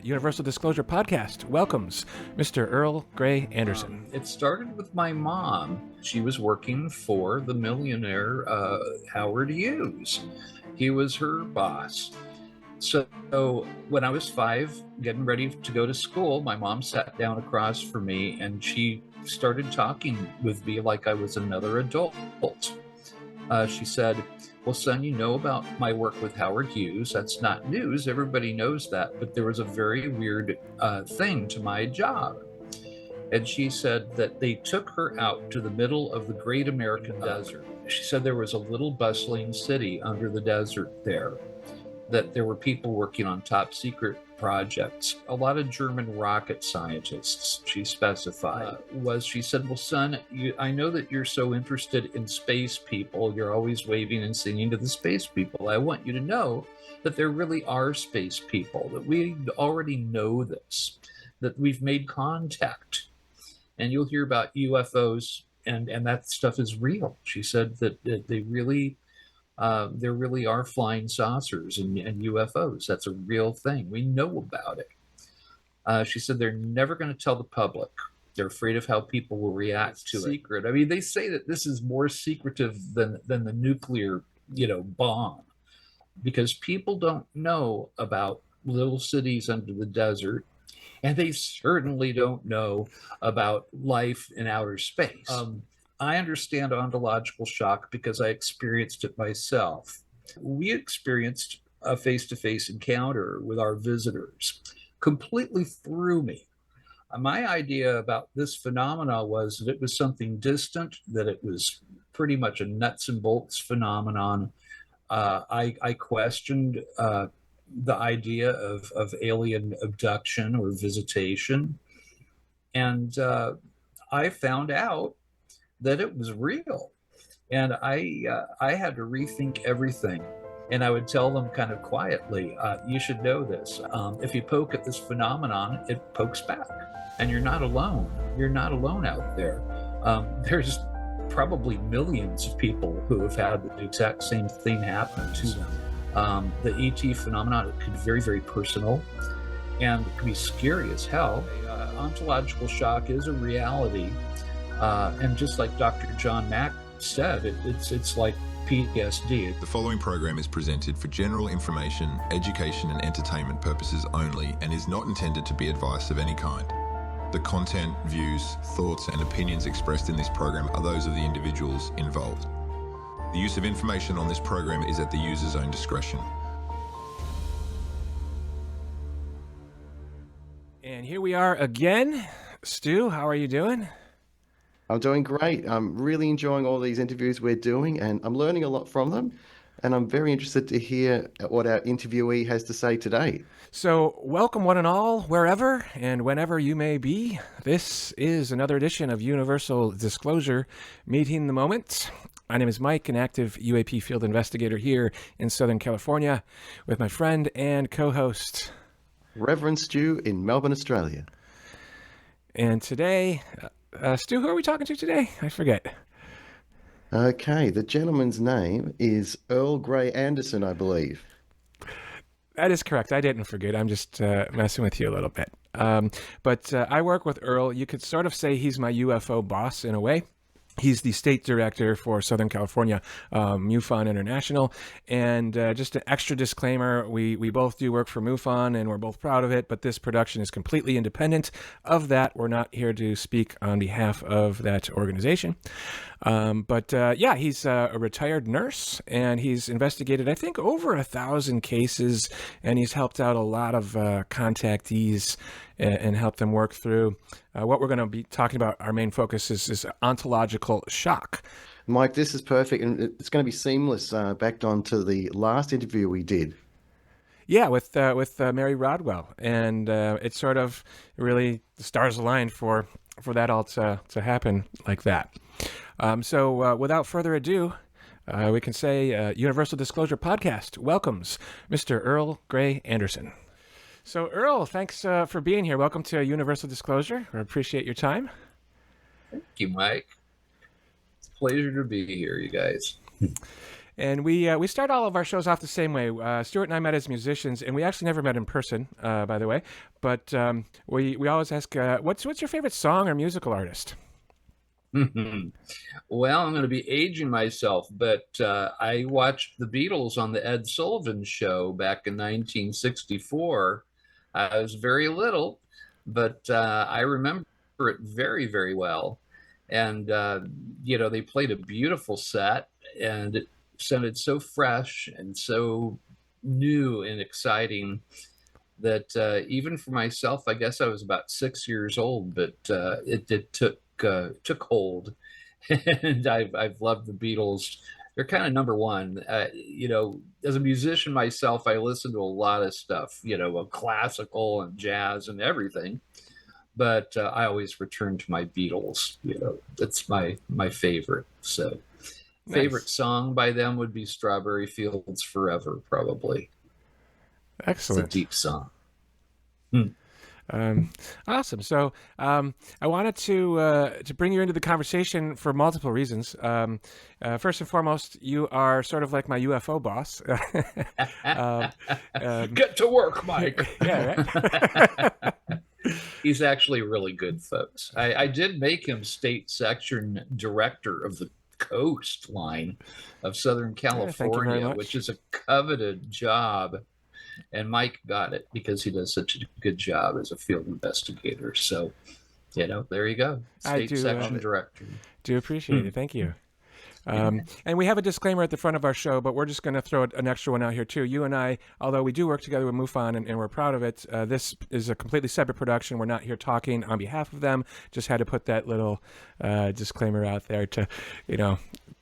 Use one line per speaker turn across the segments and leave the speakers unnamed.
Universal Disclosure Podcast welcomes Mr. Earl Grey Anderson.
It started with my mom. She was working for the millionaire Howard Hughes. He was her boss. So when I was 5, getting ready to go to school, my mom sat down across from me and she started talking with me like I was another adult. She said, "Well, son, you know about my work with Howard Hughes. That's not news. Everybody knows that. But there was a very weird thing to my job." And she said that they took her out to the middle of the great American desert. She said there was a little bustling city under the desert there, that there were people working on top secret projects. A lot of German rocket scientists, she specified. She said, "Well, son, I know that you're so interested in space people. You're always waving and singing to the space people. I want you to know that there really are space people, that we already know this, that we've made contact. And you'll hear about UFOs, and that stuff is real." She said that they really... there really are flying saucers and UFOs. That's a real thing. We know about it. She said they're never going to tell the public. They're afraid of how people will react to it. Secret. I mean, they say that this is more secretive than the nuclear, bomb, because people don't know about little cities under the desert, and they certainly don't know about life in outer space. I understand ontological shock because I experienced it myself. We experienced a face-to-face encounter with our visitors. Completely threw me. My idea about this phenomena was that it was something distant, that it was pretty much a nuts and bolts phenomenon. I questioned the idea of alien abduction or visitation. And I found out that it was real. And I had to rethink everything. And I would tell them kind of quietly, you should know this. If you poke at this phenomenon, it pokes back. And you're not alone. You're not alone out there. There's probably millions of people who have had the exact same thing happen to them. The ET phenomenon, it could be very, very personal. And it can be scary as hell. Ontological shock is a reality. And just like Dr. John Mack said, it's like PTSD.
The following program is presented for general information, education and entertainment purposes only and is not intended to be advice of any kind. The content, views, thoughts and opinions expressed in this program are those of the individuals involved. The use of information on this program is at the user's own discretion.
And here we are again. Stu, how are you doing?
I'm doing great. I'm really enjoying all these interviews we're doing, and I'm learning a lot from them. And I'm very interested to hear what our interviewee has to say today.
So welcome one and all, wherever and whenever you may be. This is another edition of Universal Disclosure, Meeting the Moment. My name is Mike, an active UAP field investigator here in Southern California, with my friend and co-host,
Reverend Stu in Melbourne, Australia.
And today... Stu, who are we talking to today? I forget.
Okay, the gentleman's name is Earl Grey Anderson, I believe.
That is correct. I didn't forget. I'm just messing with you a little bit. But I work with Earl. You could sort of say he's my UFO boss in a way. He's the state director for Southern California, MUFON International. And just an extra disclaimer, we both do work for MUFON and we're both proud of it, but this production is completely independent of that. We're not here to speak on behalf of that organization. Yeah, he's a retired nurse and he's investigated, I think, over 1,000 cases, and he's helped out a lot of contactees and helped them work through. What we're going to be talking about, our main focus is ontological shock.
Mike, this is perfect, and it's going to be seamless back onto the last interview we did.
Yeah, with Mary Rodwell, and it sort of really, the stars aligned for that all to happen like that. So without further ado, we can say Universal Disclosure Podcast welcomes Mr. Earl Grey Anderson. So Earl, thanks for being here. Welcome to Universal Disclosure. I appreciate your time.
Thank you, Mike. It's a pleasure to be here, you guys.
And we start all of our shows off the same way. Stuart and I met as musicians, and we actually never met in person, by the way. But we always ask, what's your favorite song or musical artist?
Well, I'm going to be aging myself, but I watched the Beatles on the Ed Sullivan Show back in 1964. I was very little, but I remember it very, very well. And, they played a beautiful set, and it sounded so fresh and so new and exciting that even for myself, I guess I was about 6 years old, but it took hold. And I've loved the Beatles. They're kind of number one. As a musician myself, I listen to a lot of stuff, classical and jazz and everything. But I always return to my Beatles. That's my favorite. So, favorite song by them would be "Strawberry Fields Forever," probably.
Excellent.
It's a deep song.
Awesome. So I wanted to bring you into the conversation for multiple reasons. First and foremost, you are sort of like my UFO boss.
Get to work, Mike.
Yeah, right?
He's actually really good, folks. I did make him state section director of the coastline of Southern California, which is a coveted job. And Mike got it because he does such a good job as a field investigator. So, there you go. State section director.
Do appreciate it. Thank you. And we have a disclaimer at the front of our show, but we're just going to throw an extra one out here too. You and I, although we do work together with MUFON and we're proud of it, this is a completely separate production. We're not here talking on behalf of them. Just had to put that little disclaimer out there to,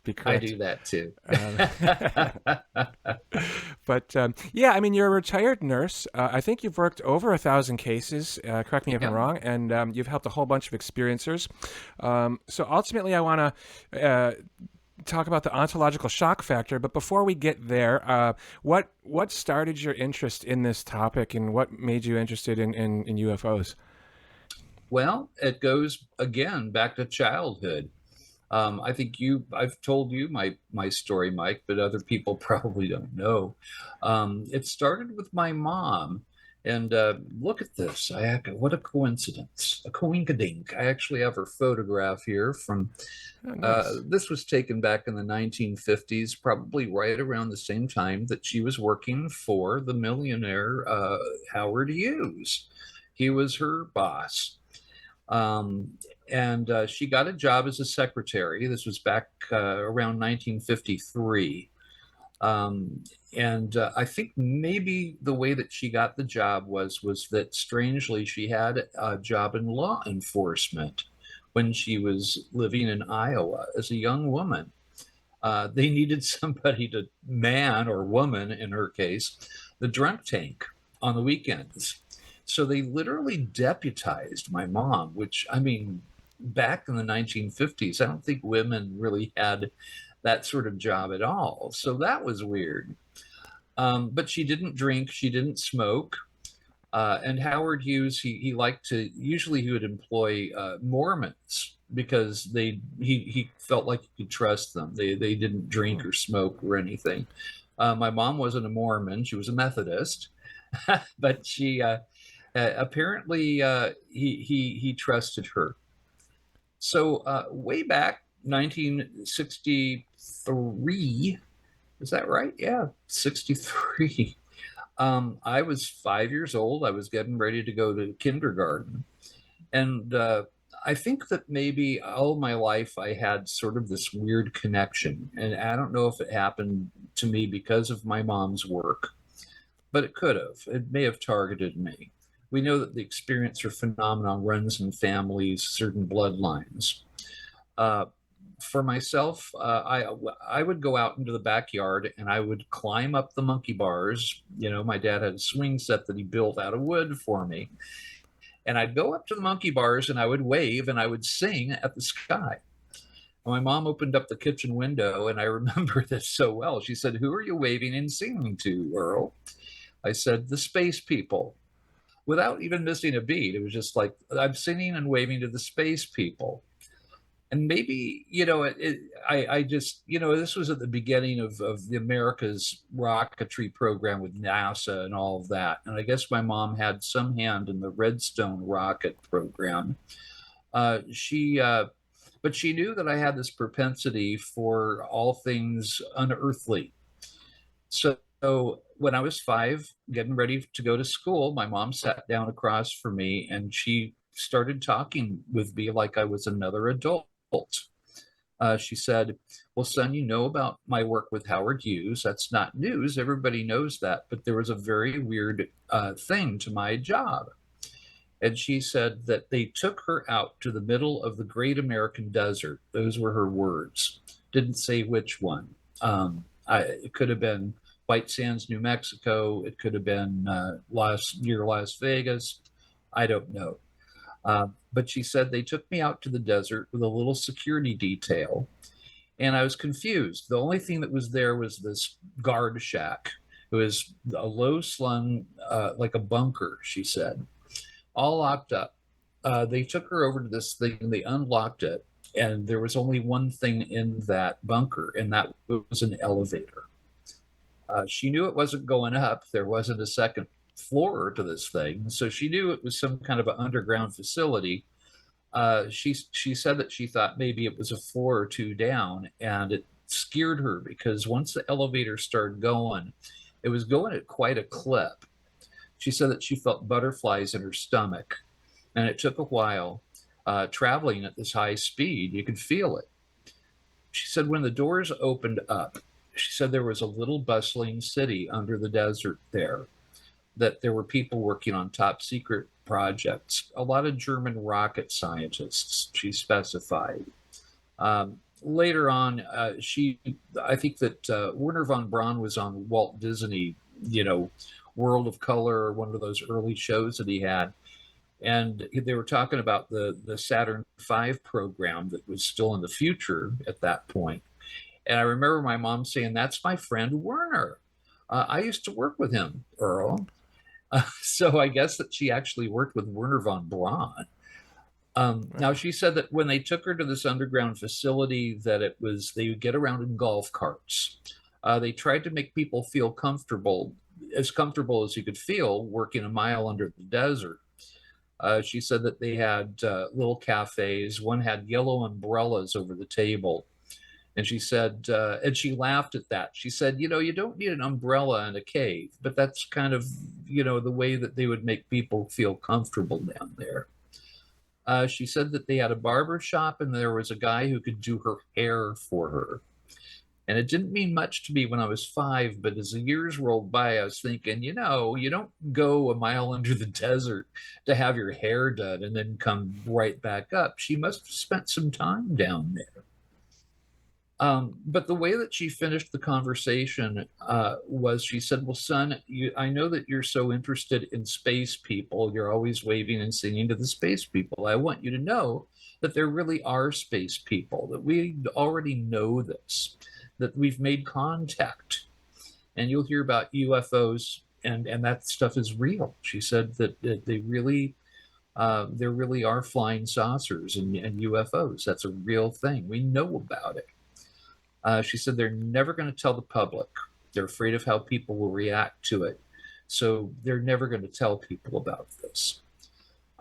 be correct.
I do that too.
But yeah, I mean, you're a retired nurse. I think you've worked over 1,000 cases. Correct me if I'm wrong. And you've helped a whole bunch of experiencers. So ultimately, I want to talk about the ontological shock factor. But before we get there, what started your interest in this topic, and what made you interested in UFOs?
Well, it goes again back to childhood. I think I've told you my story, Mike, but other people probably don't know. It started with my mom. And look at this. What a coincidence. A coinkadink. I actually have her photograph here from, this was taken back in the 1950s, probably right around the same time that she was working for the millionaire Howard Hughes. He was her boss. And she got a job as a secretary. This was back around 1953. And I think maybe the way that she got the job was that strangely she had a job in law enforcement when she was living in Iowa as a young woman. They needed somebody to man, or woman in her case, the drunk tank on the weekends. So they literally deputized my mom, which, I mean, back in the 1950s, I don't think women really had that sort of job at all. So that was weird. But she didn't drink, she didn't smoke. And Howard Hughes, he liked to, usually he would employ Mormons because he felt like he could trust them. They didn't drink or smoke or anything. My mom wasn't a Mormon, she was a Methodist, but she apparently he trusted her. So way back 1963, is that right? Yeah, 63. I was 5 years old. I was getting ready to go to kindergarten. And I think that maybe all my life I had sort of this weird connection. And I don't know if it happened to me because of my mom's work, but it could have. It may have targeted me. We know that the experiencer phenomenon runs in families, certain bloodlines. For myself, I would go out into the backyard and I would climb up the monkey bars. My dad had a swing set that he built out of wood for me. And I'd go up to the monkey bars and I would wave and I would sing at the sky. And my mom opened up the kitchen window, and I remember this so well. She said, "Who are you waving and singing to, Earl?" I said, "The space people." Without even missing a beat. It was just like, I'm singing and waving to the space people. And maybe, I just, this was at the beginning of the America's rocketry program with NASA and all of that. And I guess my mom had some hand in the Redstone rocket program. But she knew that I had this propensity for all things unearthly. So when I was 5, getting ready to go to school, my mom sat down across from me and she started talking with me like I was another adult. She said, well, son, you know about my work with Howard Hughes. That's not news. Everybody knows that. But there was a very weird thing to my job. And she said that they took her out to the middle of the great American desert. Those were her words. Didn't say which one. It could have been White Sands, New Mexico. It could have been near Las Vegas. I don't know. But she said they took me out to the desert with a little security detail. And I was confused. The only thing that was there was this guard shack. It was a low slung, like a bunker, she said, all locked up. They took her over to this thing, they unlocked it, and there was only one thing in that bunker, and that was an elevator. She knew it wasn't going up. There wasn't a second floor to this thing, so she knew it was some kind of an underground facility. She said that she thought maybe it was a floor or two down, and it scared her because once the elevator started going, it was going at quite a clip. She said that she felt butterflies in her stomach, and it took a while. Traveling at this high speed, you could feel it. She said when the doors opened up, she said there was a little bustling city under the desert there, that there were people working on top secret projects, a lot of German rocket scientists, she specified. Later on, I think that Werner von Braun was on Walt Disney, World of Color, one of those early shows that he had. And they were talking about the Saturn V program that was still in the future at that point. And I remember my mom saying, that's my friend Werner. I used to work with him, Earl. So I guess that she actually worked with Werner von Braun. Now, she said that when they took her to this underground facility, that they would get around in golf carts. They tried to make people feel comfortable as you could feel working a mile under the desert. She said that they had little cafes. One had yellow umbrellas over the table. And she said, and she laughed at that. She said, you don't need an umbrella in a cave, but that's kind of, the way that they would make people feel comfortable down there. She said that they had a barber shop and there was a guy who could do her hair for her. And it didn't mean much to me when I was 5, but as the years rolled by, I was thinking, you don't go a mile under the desert to have your hair done and then come right back up. She must have spent some time down there. But the way that she finished the conversation was she said, well, son, I know that you're so interested in space people. You're always waving and singing to the space people. I want you to know that there really are space people, that we already know this, that we've made contact. And you'll hear about UFOs, and that stuff is real. She said that they really, there really are flying saucers and UFOs. That's a real thing. We know about it. She said they're never going to tell the public. They're afraid of how people will react to it. So they're never going to tell people about this.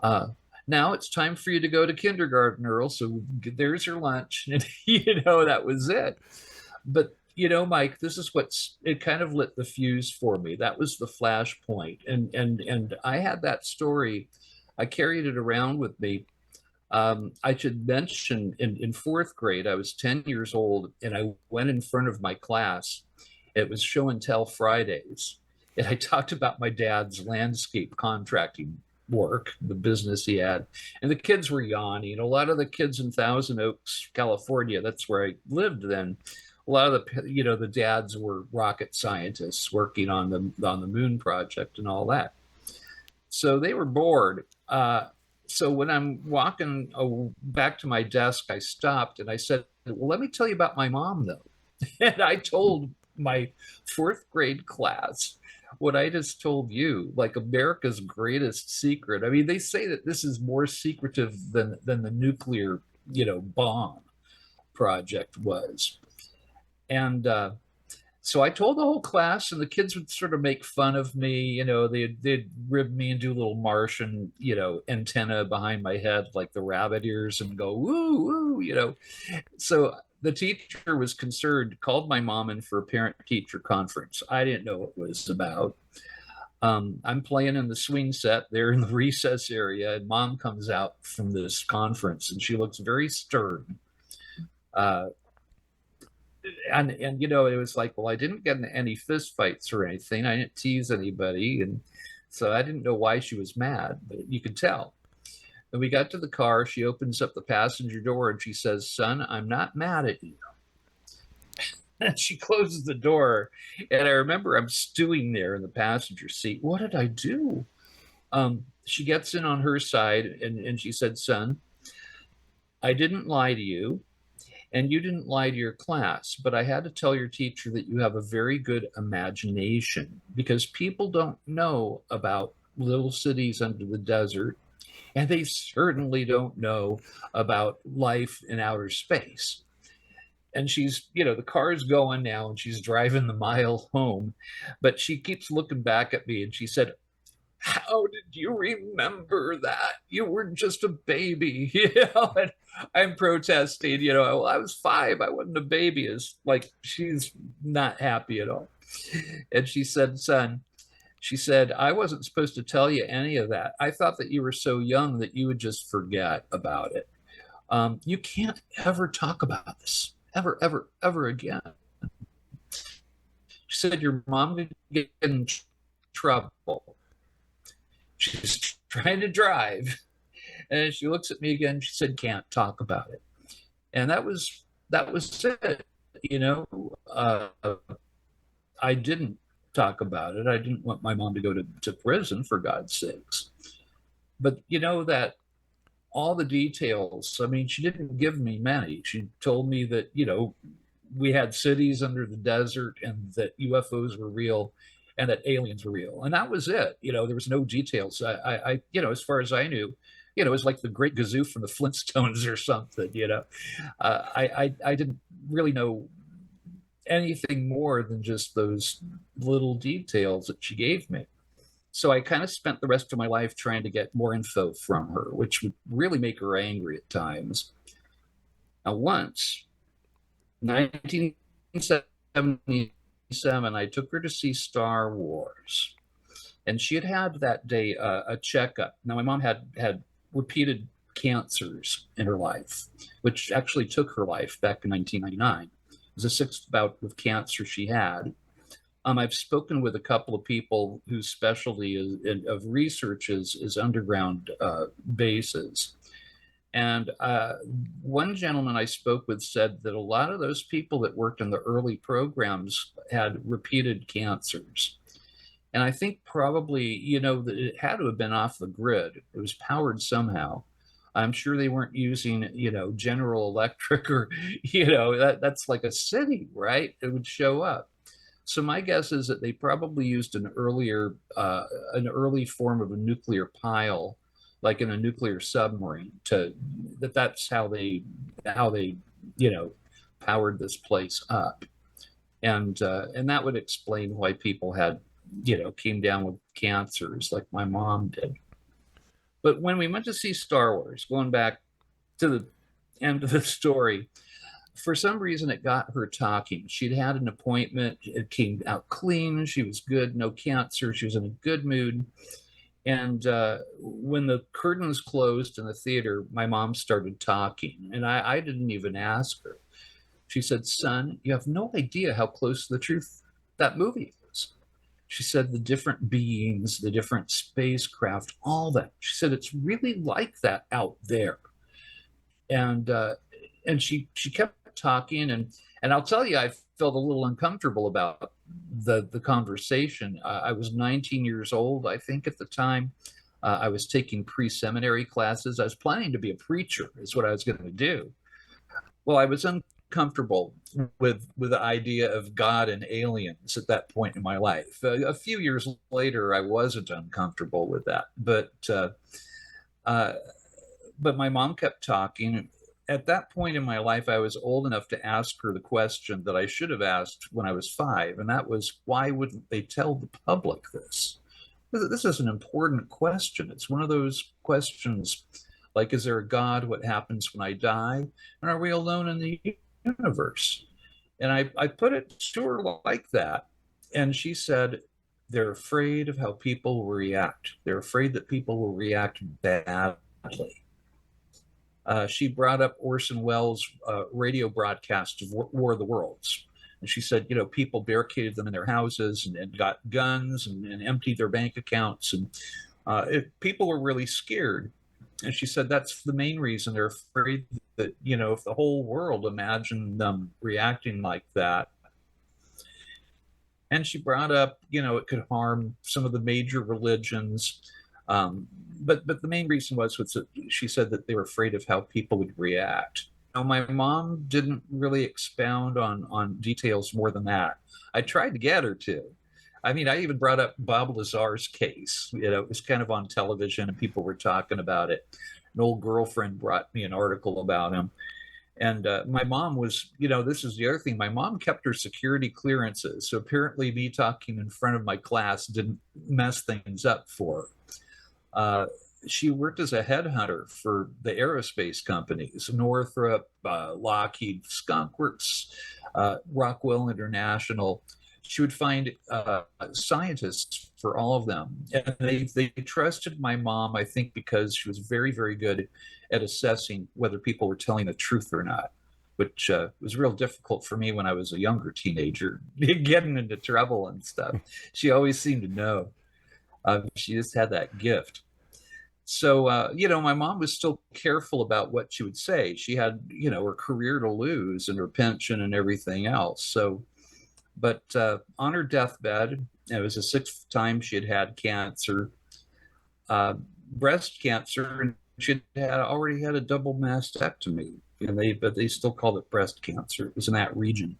Now it's time for you to go to kindergarten, Earl. So there's your lunch. And, that was it. But, Mike, this is it kind of lit the fuse for me. That was the flashpoint. And I had that story. I carried it around with me. I should mention in 4th grade, I was 10 years old and I went in front of my class. It was show and tell Fridays. And I talked about my dad's landscape contracting work, the business he had. And the kids were yawning. A lot of the kids in Thousand Oaks, California, that's where I lived then. A lot of the dads were rocket scientists working on the moon project and all that. So they were bored. So when I'm walking back to my desk, I stopped and I said, well, let me tell you about my mom, though. And I told my 4th grade class what I just told you, like America's greatest secret. I mean, they say that this is more secretive than the nuclear bomb project was. And so I told the whole class, and the kids would sort of make fun of me. They'd rib me and do little Martian, antenna behind my head, like the rabbit ears, and go, woo, woo. So the teacher was concerned, called my mom in for a parent-teacher conference. I didn't know what it was about. I'm playing in the swing set there in the recess area, and mom comes out from this conference, and she looks very stern. And it was like, well, I didn't get in any fist fights or anything. I didn't tease anybody, and so I didn't know why she was mad, but you could tell. And we got to the car. She opens up the passenger door and she says, "Son, I'm not mad at you." And she closes the door, and I remember I'm stewing there in the passenger seat. What did I do? She gets in on her side, and she said, "Son, I didn't lie to you, and you didn't lie to your class, but I had to tell your teacher that you have a very good imagination, because people don't know about little cities under the desert, and they certainly don't know about life in outer space." And she's, the car's going now, and she's driving the mile home, but she keeps looking back at me, and she said, "How did you remember that? You were just a baby." And I'm protesting, well, I was 5. I wasn't a baby. It's like, she's not happy at all. And she said, "Son," she said, "I wasn't supposed to tell you any of that. I thought that you were so young that you would just forget about it. You can't ever talk about this, ever, ever, ever again." She said, "Your mom could get in trouble. She's trying to drive." And she looks at me again. She said, "Can't talk about it." And that was it. I didn't talk about it. I didn't want my mom to go to prison, for God's sakes. But that all the details, I mean, she didn't give me many. She told me that, we had cities under the desert, and that UFOs were real, and that aliens were real. And that was it. There was no details. I as far as I knew, it was like the Great Gazoo from the Flintstones or something, I didn't really know anything more than just those little details that she gave me. So I kind of spent the rest of my life trying to get more info from her, which would really make her angry at times. Now, once, 1977, I took her to see Star Wars, and she had that day a checkup. Now, my mom had repeated cancers in her life, which actually took her life back in 1999. It was the 6th bout of cancer she had. I've spoken with a couple of people whose specialty of research is underground bases. And one gentleman I spoke with said that a lot of those people that worked in the early programs had repeated cancers. And I think probably, that it had to have been off the grid. It was powered somehow. I'm sure they weren't using, General Electric, or, that's like a city, right? It would show up. So my guess is that they probably used an early form of a nuclear pile, like in a nuclear submarine, that's how they powered this place up. And that would explain why people had, came down with cancers like my mom did. But when we went to see Star Wars, going back to the end of the story, for some reason it got her talking. She'd had an appointment. It came out clean. She was good, no cancer. She was in a good mood. And when the curtains closed in the theater, my mom started talking, and I didn't even ask her. She said, "Son, you have no idea how close to the truth that movie is." She said, "The different beings, the different spacecraft, all that." She said, "It's really like that out there." And she kept talking, and I'll tell you, I felt a little uncomfortable about the conversation. I was 19 years old, I think, at the time. I was taking pre-seminary classes. I was planning to be a preacher, is what I was going to do. Well, I was uncomfortable with the idea of God and aliens at that point in my life. A few years later, I wasn't uncomfortable with that, but my mom kept talking, at that point in my life, I was old enough to ask her the question that I should have asked when I was 5, and that was, why wouldn't they tell the public this? This is an important question. It's one of those questions like, is there a God? What happens when I die? And are we alone in the universe? And I put it to her like that. And she said, they're afraid of how people will react. They're afraid that people will react badly. She brought up Orson Welles' radio broadcast of War of the Worlds. And she said, people barricaded them in their houses and got guns and emptied their bank accounts. And people were really scared. And she said that's the main reason. They're afraid that, if the whole world imagined them reacting like that. And she brought up, it could harm some of the major religions. But the main reason was that she said that they were afraid of how people would react. My mom didn't really expound on details more than that. I tried to get her to. I mean, I even brought up Bob Lazar's case. It was kind of on television and people were talking about it. An old girlfriend brought me an article about him. And my mom was, this is the other thing. My mom kept her security clearances. So apparently me talking in front of my class didn't mess things up for her. She worked as a headhunter for the aerospace companies, Northrop, Lockheed, Skunk Works, Rockwell International. She would find scientists for all of them. And they trusted my mom, I think, because she was very, very good at assessing whether people were telling the truth or not, which was real difficult for me when I was a younger teenager, getting into trouble and stuff. She always seemed to know. She just had that gift. So, my mom was still careful about what she would say. She had, her career to lose and her pension and everything else. So, but on her deathbed, it was the 6th time she had cancer, breast cancer, and she had already had a double mastectomy. But they still called it breast cancer. It was in that region.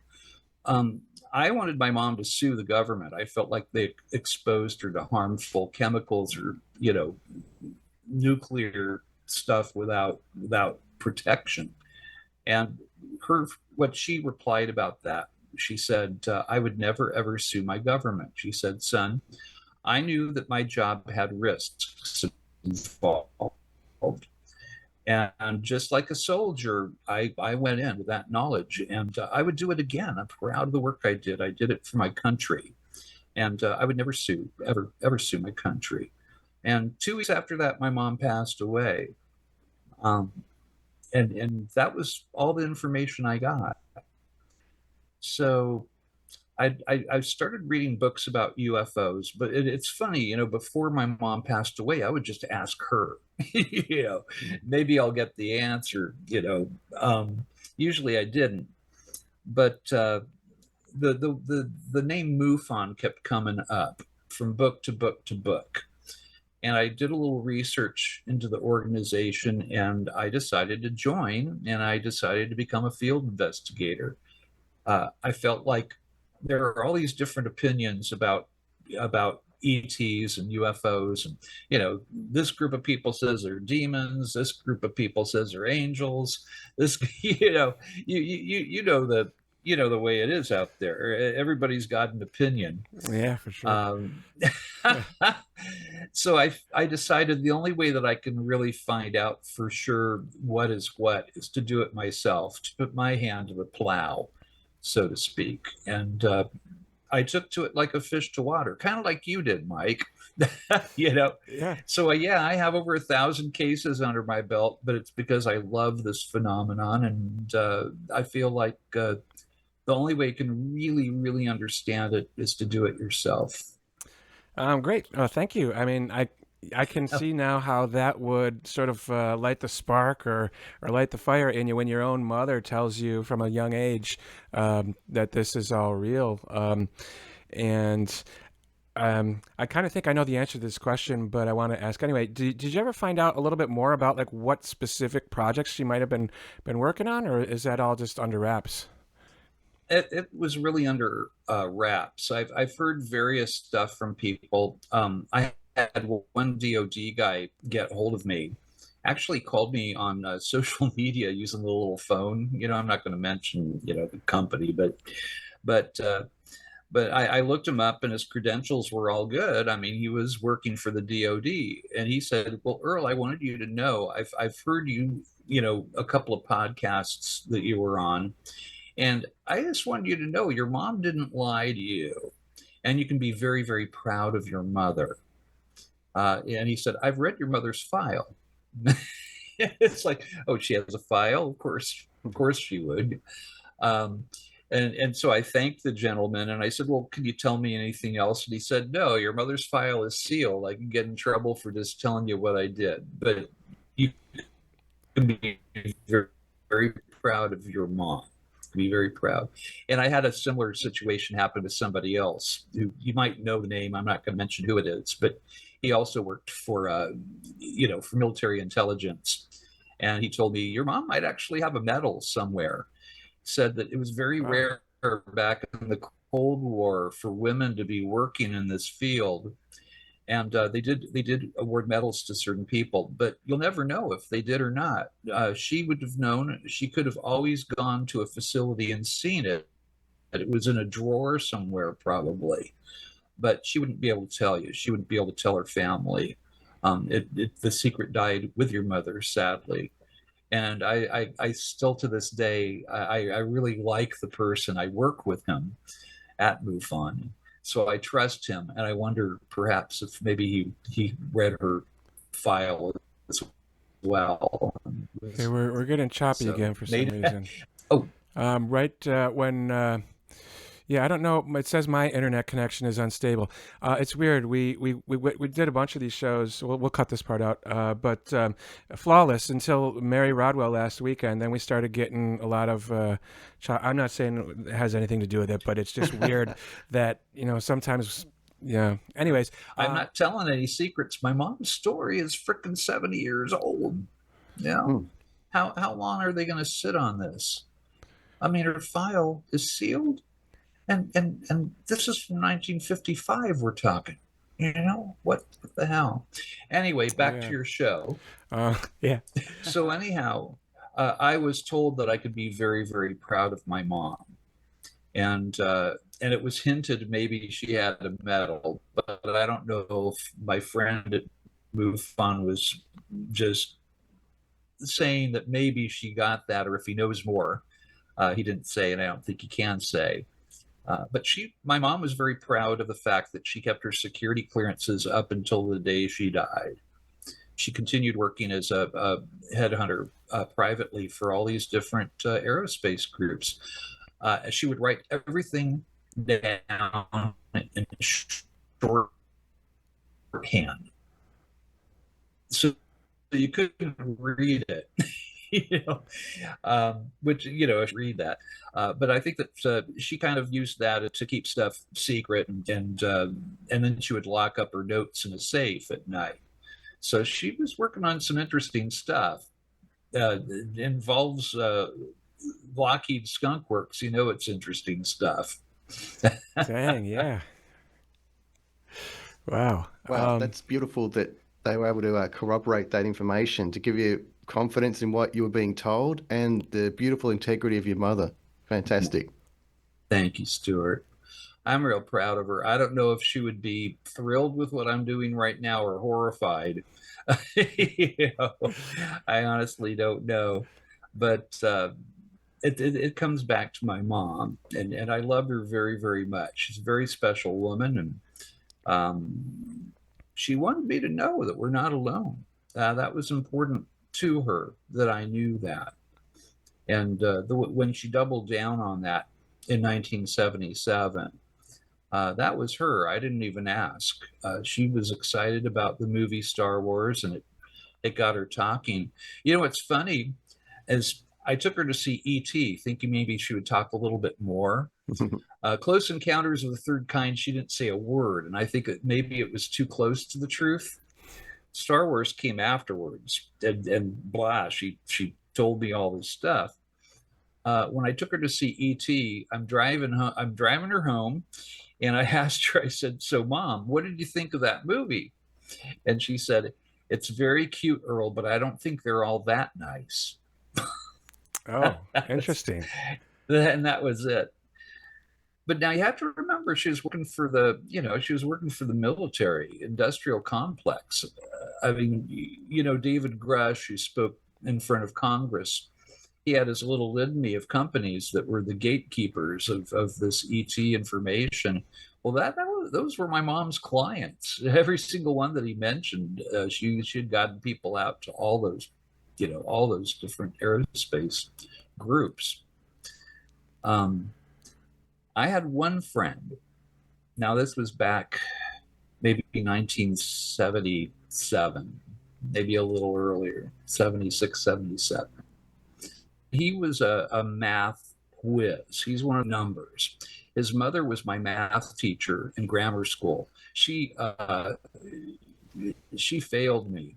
I wanted my mom to sue the government. I felt like they exposed her to harmful chemicals or, nuclear stuff without protection. And what she replied about that, she said, I would never, ever sue my government. She said, son, I knew that my job had risks involved. And just like a soldier, I went in with that knowledge, and I would do it again. I'm proud of the work I did. I did it for my country. And I would never ever sue my country. And 2 weeks after that, my mom passed away. And that was all the information I got. So I started reading books about UFOs, but it's funny, before my mom passed away, I would just ask her, maybe I'll get the answer, usually I didn't. But the name MUFON kept coming up from book to book to book. And I did a little research into the organization, and I decided to join, and I decided to become a field investigator. I felt like there are all these different opinions about ETs and UFOs, and this group of people says they're demons, this group of people says they're angels. This, the way it is out there. Everybody's got an opinion.
Yeah, for sure.
So I decided the only way that I can really find out for sure what is to do it myself, to put my hand to the plow, so to speak. And I took to it like a fish to water, kind of like you did, Mike. Yeah. So I have over 1,000 cases under my belt, but it's because I love this phenomenon, and I feel like the only way you can really, really understand it is to do it yourself.
Great. Thank you. I mean, I can see now how that would sort of light the spark or light the fire in you when your own mother tells you from a young age that this is all real. And I kind of think I know the answer to this question, but I want to ask anyway. Did you ever find out a little bit more about like what specific projects she might have been working on, or is that all just under wraps?
It was really under wraps. I've heard various stuff from people. I had one DOD guy get hold of me actually called me on social media using the little phone. I'm not going to mention, the company, but I looked him up and his credentials were all good. I mean, he was working for the DOD, and he said, "Well, Earl, I wanted you to know, I've heard you, a couple of podcasts that you were on, and I just wanted you to know your mom didn't lie to you, and you can be very, very proud of your mother." And he said, "I've read your mother's file." It's like, oh, she has a file? Of course she would. Um, and so I thanked the gentleman and I said, "Well, can you tell me anything else?" And he said, "No, your mother's file is sealed. I can get in trouble for just telling you what I did. But you can be very, very proud of your mom. Be very proud." And I had a similar situation happen to somebody else who you might know the name. I'm not going to mention who it is, but he also worked for, for military intelligence. And he told me, "Your mom might actually have a medal somewhere." Said that it was very rare back in the Cold War for women to be working in this field, and they did award medals to certain people, but you'll never know if they did or not. She would have known. She could have always gone to a facility and seen it. It was in a drawer somewhere probably, but she wouldn't be able to tell you. She wouldn't be able to tell her family. The secret died with your mother, sadly. And I still to this day, I really like the person. I work with him at MUFON, so I trust him. And I wonder perhaps if maybe he read her file as well.
Okay, we're getting choppy again for some reason.
Oh,
when. Yeah, I don't know. It says my internet connection is unstable. It's weird. We did a bunch of these shows. We'll cut this part out. But flawless until Mary Rodwell last weekend. Then we started getting a lot of. I'm not saying it has anything to do with it, but it's just weird that sometimes. Yeah. Anyways,
I'm not telling any secrets. My mom's story is frickin' 70 years old. Yeah. How long are they going to sit on this? I mean, her file is sealed. And this is from 1955 we're talking. What the hell? Anyway, back to your show.
Yeah.
So anyhow, I was told that I could be very, very proud of my mom. And it was hinted maybe she had a medal, but I don't know if my friend at MUFON was just saying that maybe she got that, or if he knows more. He didn't say, and I don't think he can say. But my mom was very proud of the fact that she kept her security clearances up until the day she died. She continued working as a headhunter privately for all these different aerospace groups. She would write everything down in shorthand. So you couldn't read it. Which read that, but I think that she kind of used that to keep stuff secret, and then she would lock up her notes in a safe at night. So she was working on some interesting stuff. It involves Lockheed Skunk Works. It's interesting stuff.
Dang, yeah. Wow.
That's beautiful that they were able to corroborate that information to give you confidence in what you were being told and the beautiful integrity of your mother. Fantastic.
Thank you, Stuart. I'm real proud of her. I don't know if she would be thrilled with what I'm doing right now or horrified. I honestly don't know. But it comes back to my mom, and I love her very, very much. She's a very special woman, and she wanted me to know that we're not alone. That was important to her, that I knew that. And when she doubled down on that in 1977, that was her. I didn't even ask. She was excited about the movie Star Wars, and it got her talking. What's funny is I took her to see E.T., thinking maybe she would talk a little bit more. Close Encounters of the Third Kind, she didn't say a word, and I think that maybe it was too close to the truth. Star Wars came afterwards, and blah, she told me all this stuff. When I took her to see E.T., I'm driving her home, and I asked her, I said, "So Mom, what did you think of that movie?" And she said, It's very cute, Earl, but I don't think they're all that nice.
Oh, interesting.
And that was it. But now you have to remember, she was working for the, she was working for the military industrial complex. I mean, David Grush, who spoke in front of Congress, he had his little litany of companies that were the gatekeepers of this ET information. Well, those were my mom's clients. Every single one that he mentioned, she had gotten people out to all those different aerospace groups. I had one friend. Now, this was back maybe 1977, maybe a little earlier, 76, 77. He was a math whiz. He's one of numbers. His mother was my math teacher in grammar school. She failed me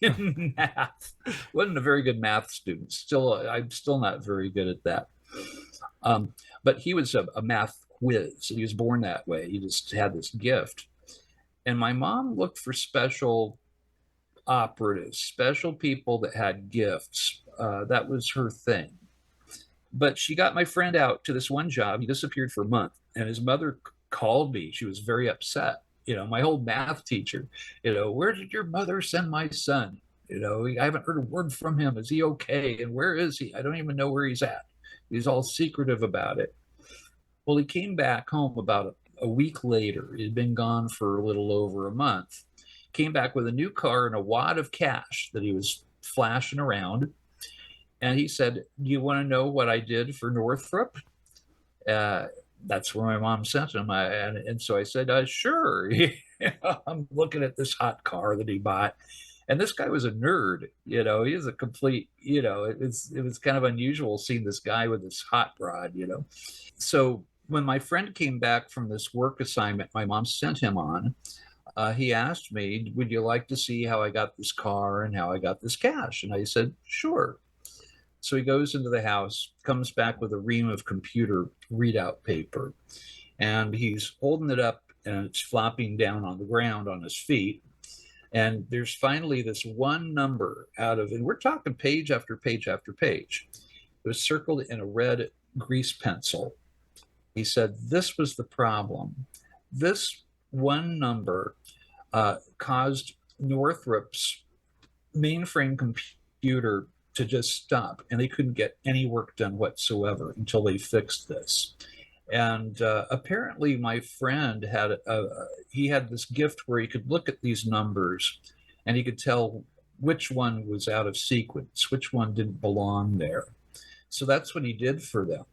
in math. Wasn't a very good math student. I'm still not very good at that. But he was a math whiz. He was born that way. He just had this gift. And my mom looked for special operatives, special people that had gifts. That was her thing. But she got my friend out to this one job. He disappeared for a month, and his mother called me. She was very upset. My old math teacher, where did your mother send my son? I haven't heard a word from him. Is he okay? And where is he? I don't even know where he's at. He's all secretive about it. Well, he came back home about a week later. He'd been gone for a little over a month. Came back with a new car and a wad of cash that he was flashing around. And he said, do you want to know what I did for Northrop? That's where my mom sent him. And so I said, sure. I'm looking at this hot car that he bought. And this guy was a nerd, he was a complete, it was kind of unusual seeing this guy with this hot rod, So when my friend came back from this work assignment my mom sent him on, he asked me, would you like to see how I got this car and how I got this cash? And I said, sure. So he goes into the house, comes back with a ream of computer readout paper, and he's holding it up and it's flopping down on the ground on his feet. And there's finally this one number and we're talking page after page after page. It was circled in a red grease pencil. He said, this was the problem. This one number caused Northrop's mainframe computer to just stop, and they couldn't get any work done whatsoever until they fixed this. And apparently my friend had this gift where he could look at these numbers and he could tell which one was out of sequence, which one didn't belong there. So that's what he did for them.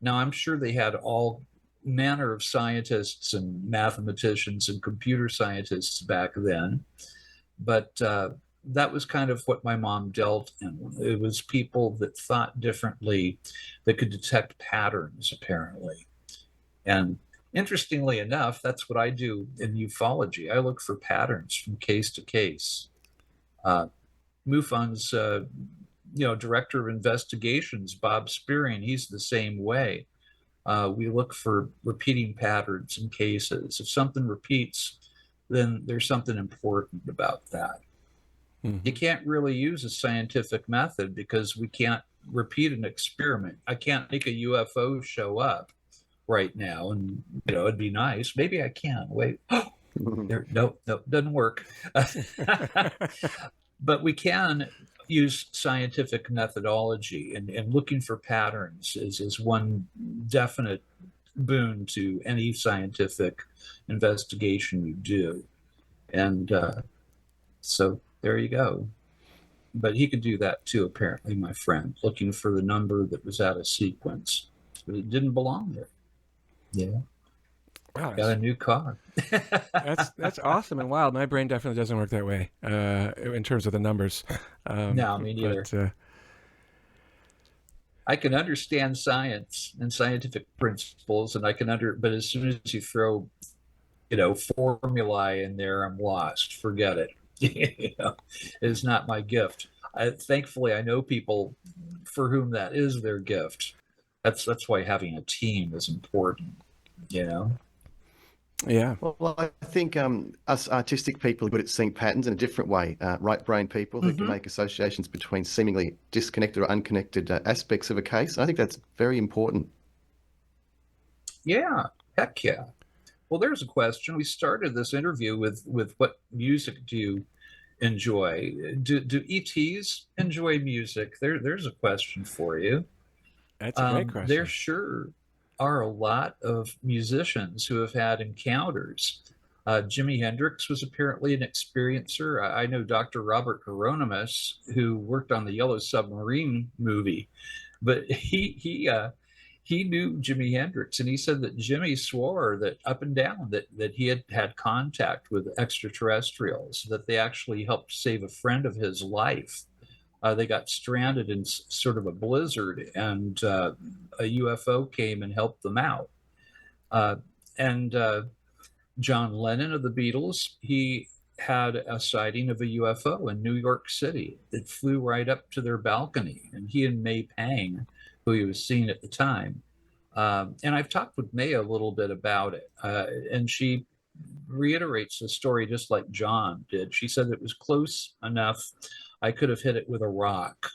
Now, I'm sure they had all manner of scientists and mathematicians and computer scientists back then, but that was kind of what my mom dealt in. It was people that thought differently, that could detect patterns, apparently. And interestingly enough, that's what I do in ufology. I look for patterns from case to case. MUFON's, director of investigations, Bob Spearing, he's the same way. We look for repeating patterns in cases. If something repeats, then there's something important about that. Mm-hmm. You can't really use a scientific method because we can't repeat an experiment. I can't make a UFO show up right now, and it'd be nice. Maybe I can. Wait, nope, doesn't work. But we can use scientific methodology, and looking for patterns is one definite boon to any scientific investigation you do. And so there you go. But he could do that too, apparently, my friend, looking for the number that was out of sequence, but it didn't belong there. Yeah. Wow, got a new car.
that's awesome and wild. My brain definitely doesn't work that way in terms of the numbers.
No, me neither. But, I can understand science and scientific principles, and but as soon as you throw, formulae in there, I'm lost. Forget it. It's not my gift. Thankfully, I know people for whom that is their gift. That's why having a team is important.
Yeah,
Well, I think us artistic people are good at seeing patterns in a different way. Right brain people who can
Hmm.
make associations between seemingly disconnected or unconnected aspects of a case. I think that's very important.
Yeah, heck yeah. Well, there's a question. We started this interview with what music do you enjoy? Do ETs enjoy music? There's a question for you.
that's a great
There
question.
sure are a lot of musicians who have had encounters. Jimi Hendrix was apparently an experiencer. I know Dr. Robert Hieronymus, who worked on the Yellow Submarine movie, but he knew Jimi Hendrix, and he said that Jimmy swore that up and down that he had had contact with extraterrestrials, that they actually helped save a friend of his life. They got stranded in sort of a blizzard, and a UFO came and helped them out. Uh, and John Lennon of the Beatles, he had a sighting of a UFO in New York City. It flew right up to their balcony, and he and May Pang, who he was seeing at the time. And I've talked with May a little bit about it, and she reiterates the story just like John did. She said it was close enough I could have hit it with a rock.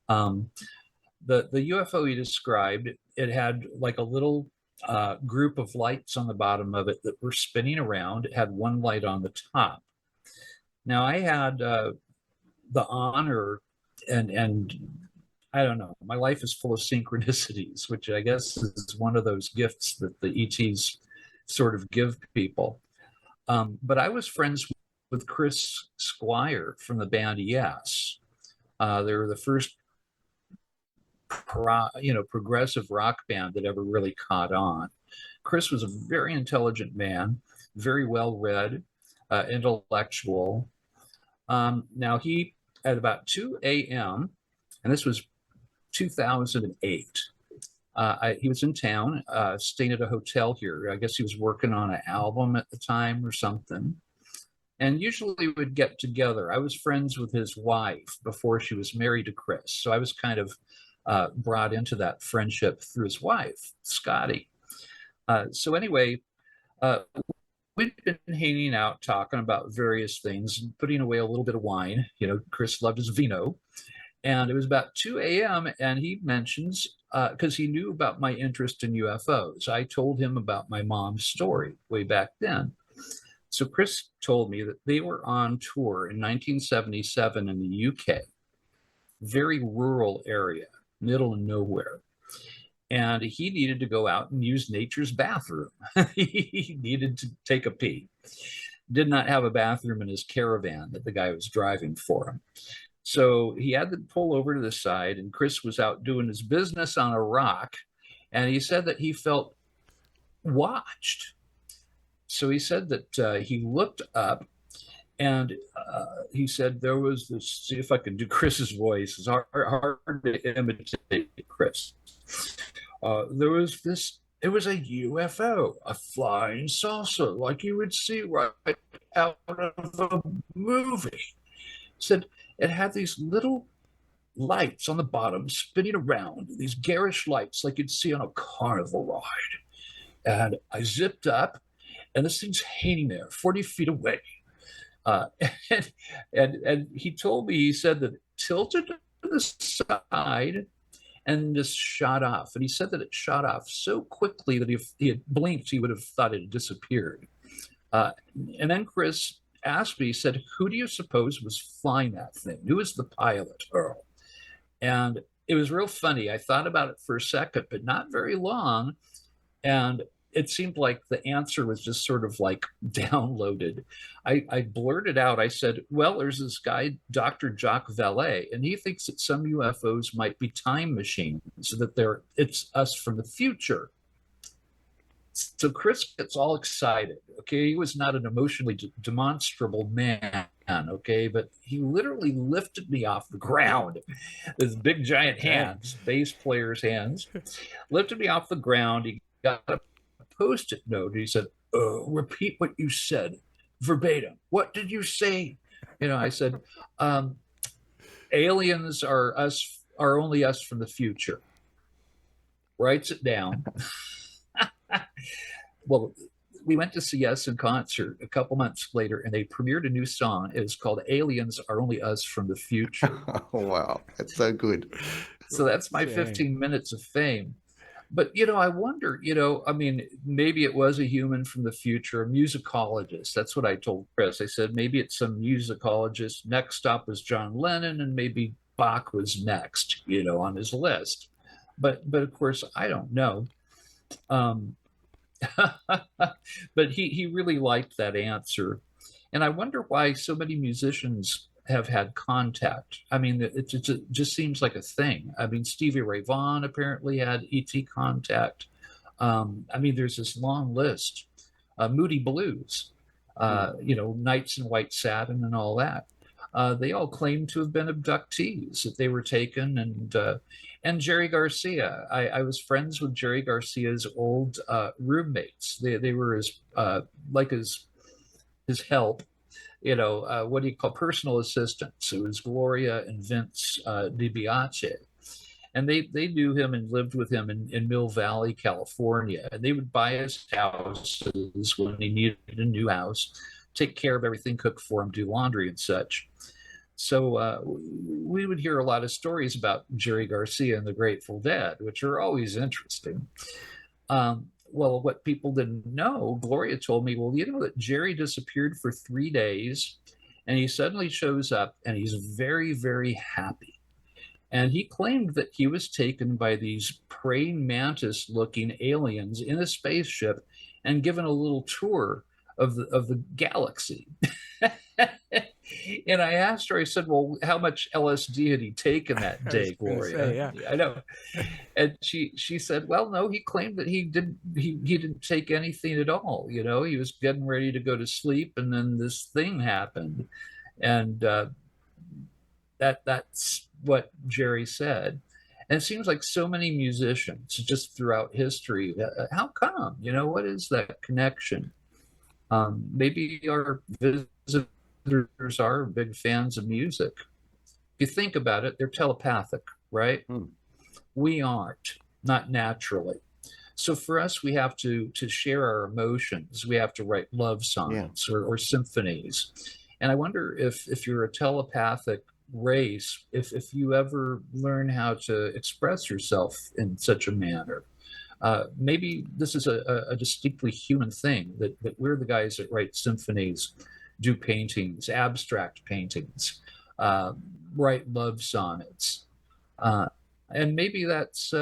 Um, the UFO he described, it had like a little group of lights on the bottom of it that were spinning around. It had one light on the top. Now I had the honor and I don't know. My life is full of synchronicities, which I guess is one of those gifts that the ETs sort of give people. But I was friends with Chris Squire from the band Yes. They were the first progressive rock band that ever really caught on. Chris was a very intelligent man, very well read, intellectual. Now he at about 2 a.m. and this was 2008. He was in town, staying at a hotel here. I guess he was working on an album at the time or something. And usually we would get together. I was friends with his wife before she was married to Chris. So I was kind of brought into that friendship through his wife, Scotty. So anyway, uh, we'd been hanging out, talking about various things, putting away a little bit of wine. You know, Chris loved his vino. And it was about 2 a.m. And he mentions, because he knew about my interest in UFOs, I told him about my mom's story way back then. So Chris told me that they were on tour in 1977 in the UK, very rural area, middle of nowhere. And he needed to go out and use nature's bathroom. He needed to take a pee. Did not have a bathroom in his caravan that the guy was driving for him. So he had to pull over to the side, and Chris was out doing his business on a rock. And he said that he felt watched. So he said that he looked up, and he said there was this. See if I can do Chris's voice. It's hard to imitate Chris. There was this. It was a UFO, a flying saucer, like you would see right out of a movie. Said it had these little lights on the bottom spinning around, these garish lights like you'd see on a carnival ride. And I zipped up, and this thing's hanging there 40 feet away. Uh, and, and he told me, he said that it tilted to the side and just shot off. And he said that it shot off so quickly that if he had blinked, he would have thought it had disappeared. And then Chris asked me, he said, who do you suppose was flying that thing? Who was the pilot, Earl? And it was real funny. I thought about it for a second, but not very long. And it seemed like the answer was just sort of like downloaded. I blurted out, I said, well, there's this guy, Dr. Jacques Vallée, and he thinks that some UFOs might be time machines, so that it's us from the future. So Chris gets all excited. Okay, he was not an emotionally demonstrable man. Okay, but he literally lifted me off the ground. His big giant hands, bass player's hands, lifted me off the ground. He got a Post-it note. He said, "Repeat what you said verbatim. What did you say?" I said, "Aliens are only us from the future." Writes it down. Well, we went to see us in concert a couple months later, and they premiered a new song. It was called Aliens Are Only Us from the Future.
Oh, wow. That's so good.
So that's my
Dang.
15 minutes of fame. But, I wonder, I mean, maybe it was a human from the future, a musicologist. That's what I told Chris. I said, maybe it's some musicologist. Next stop was John Lennon, and maybe Bach was next, on his list. But of course, I don't know. But he really liked that answer. And I wonder why so many musicians have had contact. I mean, it just seems like a thing. I mean, Stevie Ray Vaughan apparently had ET contact. I mean, there's this long list. Moody Blues, Nights in White Satin and all that. They all claim to have been abductees, that they were taken. And Jerry Garcia. I was friends with Jerry Garcia's old roommates. They were his help. What do you call personal assistants? It was Gloria and Vince DiBiase. And they knew him and lived with him in Mill Valley, California. And they would buy his houses when he needed a new house, take care of everything, cook for him, do laundry and such. So we would hear a lot of stories about Jerry Garcia and the Grateful Dead, which are always interesting. Well, what people didn't know, Gloria told me, well, that Jerry disappeared for 3 days and he suddenly shows up and he's very, very happy. And he claimed that he was taken by these praying mantis looking aliens in a spaceship and given a little tour of the galaxy. And I asked her, I said, well, how much LSD had he taken that day, Gloria?
Say, yeah.
I know. And she said, well, no, he claimed that he didn't take anything at all. He was getting ready to go to sleep and then this thing happened. And that's what Jerry said. And it seems like so many musicians just throughout history, how come? What is that connection? Maybe our visitors are big fans of music. If you think about it, they're telepathic, right? We aren't, not naturally. So for us, we have to share our emotions. We have to write love songs or symphonies. And I wonder if you're a telepathic race, if you ever learn how to express yourself in such a manner. Maybe this is a distinctly human thing, that we're the guys that write symphonies, do paintings, abstract paintings, write love sonnets. And maybe that's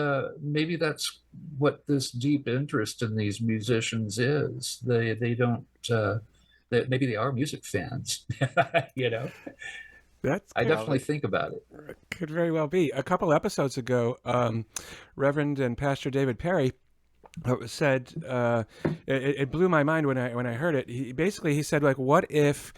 what this deep interest in these musicians is. They don't, maybe they are music fans,
That's
I definitely think about it.
Could very well be. A couple episodes ago, Reverend and Pastor David Perry said, it blew my mind when I heard it. He said, like, what if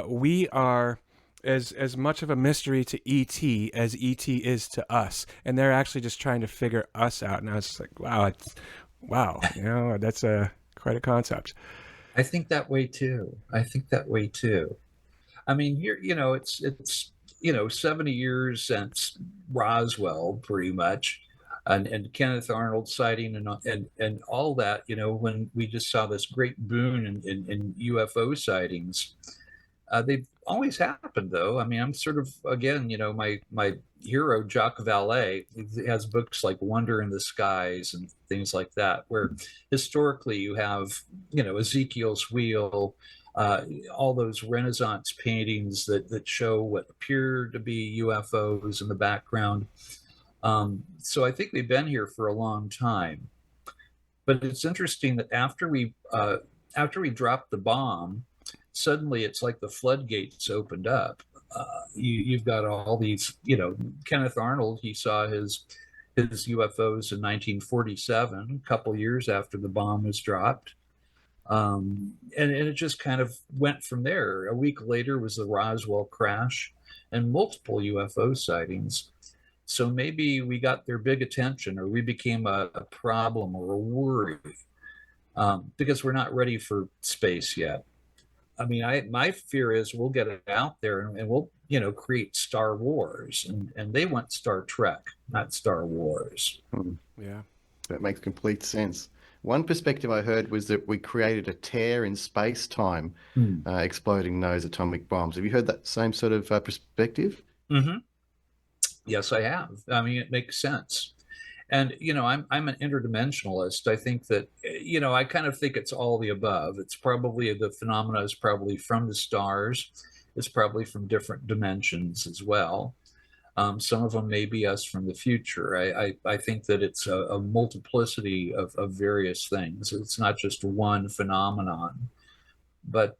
we are as much of a mystery to ET as ET is to us, and they're actually just trying to figure us out. And I was like, wow, that's quite a concept.
I think that way too. I mean, here, it's 70 years since Roswell, pretty much, and Kenneth Arnold sighting and all that. When we just saw this great boon in UFO sightings, they've always happened, though. I mean, I'm sort of, again, my hero Jacques Vallée has books like Wonder in the Skies and things like that, where historically you have, Ezekiel's Wheel. All those Renaissance paintings that show what appear to be UFOs in the background. So I think they've been here for a long time. But it's interesting that after we dropped the bomb, suddenly it's like the floodgates opened up. You've got all these, Kenneth Arnold, he saw his UFOs in 1947, a couple years after the bomb was dropped. And it just kind of went from there. A week later was the Roswell crash and multiple UFO sightings. So maybe we got their big attention, or we became a problem or a worry, because we're not ready for space yet. I mean, my fear is we'll get it out there and we'll, create Star Wars, and they want Star Trek, not Star Wars.
Yeah.
That makes complete sense. One perspective I heard was that we created a tear in space-time, exploding those atomic bombs. Have you heard that same sort of perspective?
Mm-hmm. Yes, I have. I mean, it makes sense. And I'm an interdimensionalist. I think that I kind of think it's all the above. It's probably the phenomena is probably from the stars. It's probably from different dimensions as well. Some of them may be us from the future. I think that it's a multiplicity of various things. It's not just one phenomenon. But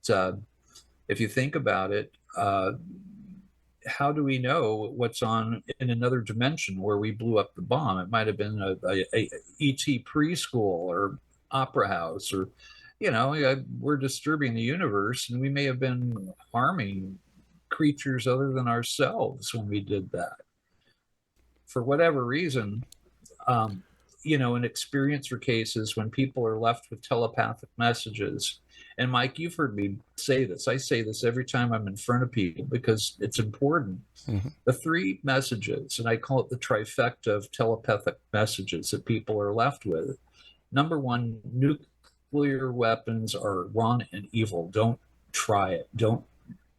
if you think about it, how do we know what's on in another dimension where we blew up the bomb? It might have been a ET preschool or opera house, or we're disturbing the universe, and we may have been harming creatures other than ourselves when we did that. For whatever reason, in experiencer cases, when people are left with telepathic messages, and Mike, you've heard me say this. I say this every time I'm in front of people because it's important. Mm-hmm. The three messages, and I call it the trifecta of telepathic messages that people are left with. Number one, nuclear weapons are wrong and evil. Don't try it. Don't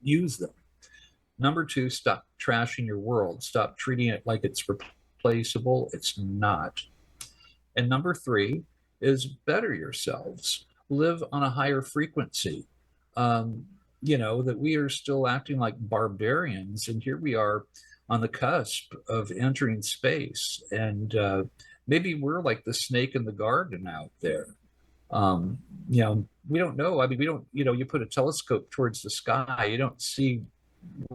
use them. Number two, stop trashing your world. Stop treating it like it's replaceable. It's not. And number three is better yourselves. Live on a higher frequency. That we are still acting like barbarians, and here we are on the cusp of entering space, and maybe we're like the snake in the garden out there. We don't know. I mean, we don't. You put a telescope towards the sky, you don't see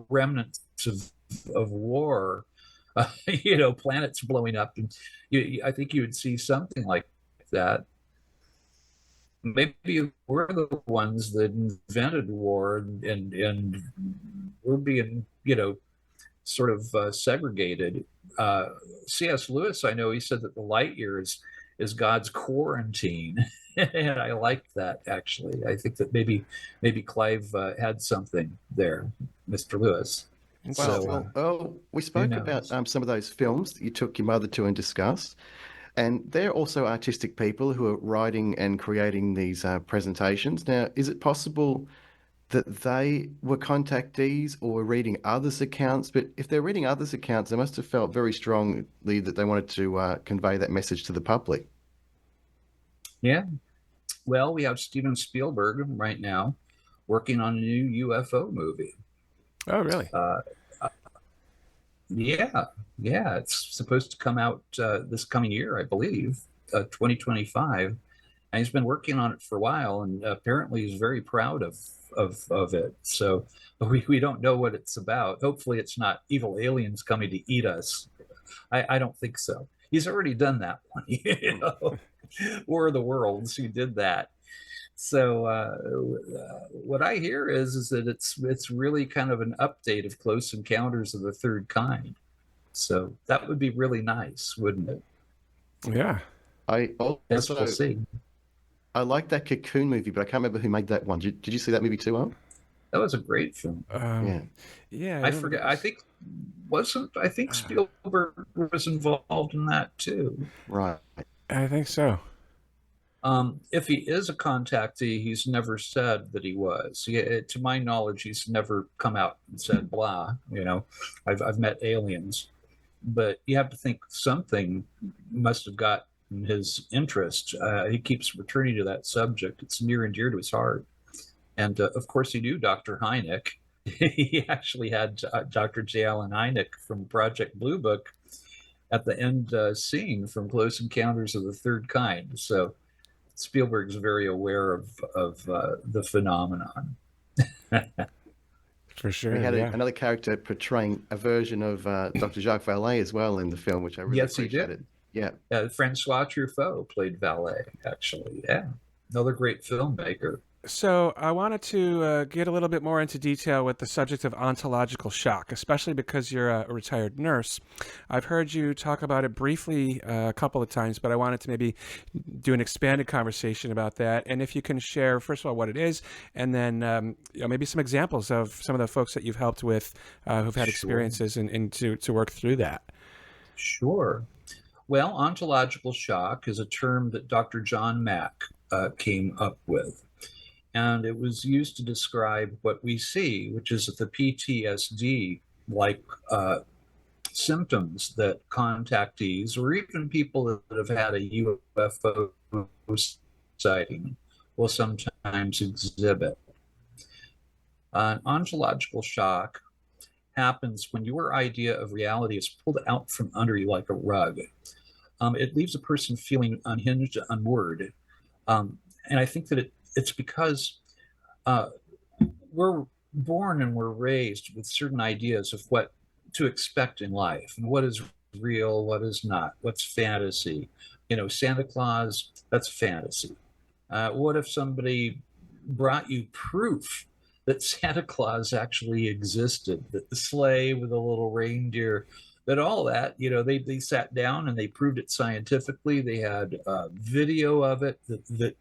remnants of war. Planets blowing up, and I think you would see something like that. Maybe we're the ones that invented war, and we're being, sort of segregated. C.S. Lewis, I know he said that the light year is God's quarantine, and I like that, actually. I think that maybe Clive had something there, Mr. Lewis.
Well, we spoke about some of those films that you took your mother to and discussed. And they're also artistic people who are writing and creating these presentations. Now, is it possible that they were contactees or were reading others' accounts? But if they're reading others' accounts, they must have felt very strongly that they wanted to convey that message to the public.
Yeah. Well, we have Steven Spielberg right now working on a new UFO movie.
Oh, really?
Yeah, it's supposed to come out this coming year, I believe, 2025. And he's been working on it for a while, and apparently he's very proud of it. So we don't know what it's about. Hopefully it's not evil aliens coming to eat us. I don't think so. He's already done that one, War of the Worlds, he did that. So what I hear is that it's really kind of an update of Close Encounters of the Third Kind. So that would be really nice, wouldn't it?
Yeah.
Yes, we'll see.
I like that Cocoon movie, but I can't remember who made that one. Did you see that movie too, Al?
That was a great film.
Yeah.
I forget. I think Spielberg was involved in that too.
Right.
I think so.
If he is a contactee, he's never said that he was. To my knowledge, he's never come out and said, blah, I've met aliens. But you have to think something must have gotten his interest. He keeps returning to that subject. It's near and dear to his heart. And of course, he knew Dr. Hynek. He actually had Dr. J. Allen Hynek from Project Blue Book at the end scene from Close Encounters of the Third Kind. So Spielberg's very aware of the phenomenon.
For sure.
We
had another character portraying a version of Dr. Jacques Vallée as well in the film, which I really appreciated.
Yes, he did. Yeah. Francois Truffaut played Vallée, actually. Yeah. Another great filmmaker.
So I wanted to get a little bit more into detail with the subject of ontological shock, especially because you're a retired nurse. I've heard you talk about it briefly a couple of times, but I wanted to maybe do an expanded conversation about that. And if you can share, first of all, what it is, and then maybe some examples of some of the folks that you've helped with who've had experiences and to work through that.
Sure. Well, ontological shock is a term that Dr. John Mack came up with. And it was used to describe what we see, which is the PTSD-like symptoms that contactees, or even people that have had a UFO sighting, will sometimes exhibit. Ontological shock happens when your idea of reality is pulled out from under you like a rug. It leaves a person feeling unhinged, unmoored. And I think that it's because we're born and we're raised with certain ideas of what to expect in life and what is real, what is not, what's fantasy. Santa Claus, that's fantasy. What if somebody brought you proof that Santa Claus actually existed, that the sleigh with a little reindeer, that all that, they sat down and they proved it scientifically. They had video of it that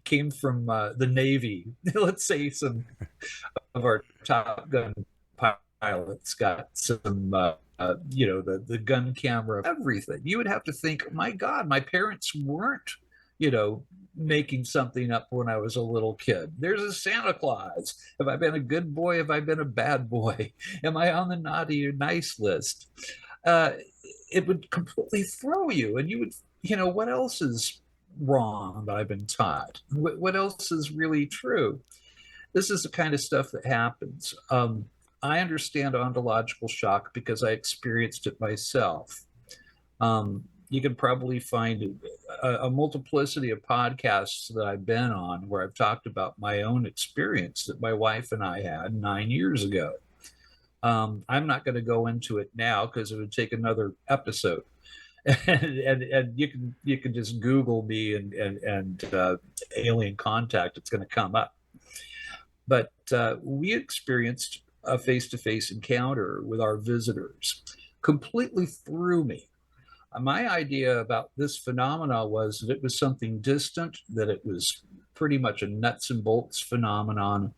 came from the Navy. Let's say some of our Top Gun pilots got some, the gun camera, everything. You would have to think, my God, my parents weren't, making something up when I was a little kid. There's a Santa Claus. Have I been a good boy? Have I been a bad boy? Am I on the naughty or nice list? It would completely throw you, and you would, what else is wrong that I've been taught? What else is really true? This is the kind of stuff that happens. I understand ontological shock because I experienced it myself. You can probably find a multiplicity of podcasts that I've been on where I've talked about my own experience that my wife and I had 9 years ago. I'm not going to go into it now because it would take another episode. and you can just Google me and alien contact. It's going to come up. But we experienced a face-to-face encounter with our visitors. Completely threw me. My idea about this phenomena was that it was something distant, that it was pretty much a nuts and bolts phenomenon.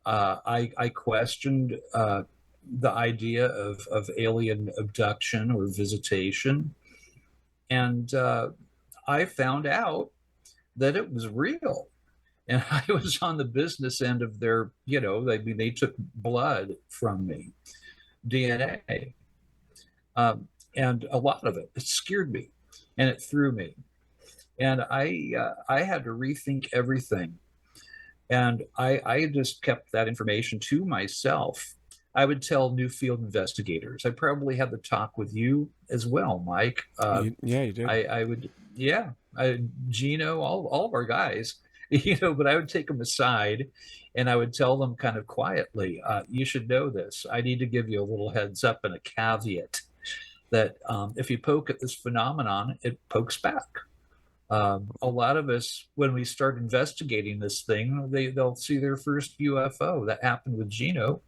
I questioned the idea of alien abduction or visitation. And I found out that it was real. And I was on the business end of their, they took blood from me, DNA. And a lot of it scared me and it threw me. And I had to rethink everything. And I just kept that information to myself. I would tell new field investigators. I probably had the talk with you as well, Mike.
Yeah, you did.
I would, Gino, all of our guys, but I would take them aside and I would tell them kind of quietly, you should know this. I need to give you a little heads up and a caveat that if you poke at this phenomenon, it pokes back. A lot of us, when we start investigating this thing, they'll see their first UFO. That happened with Gino.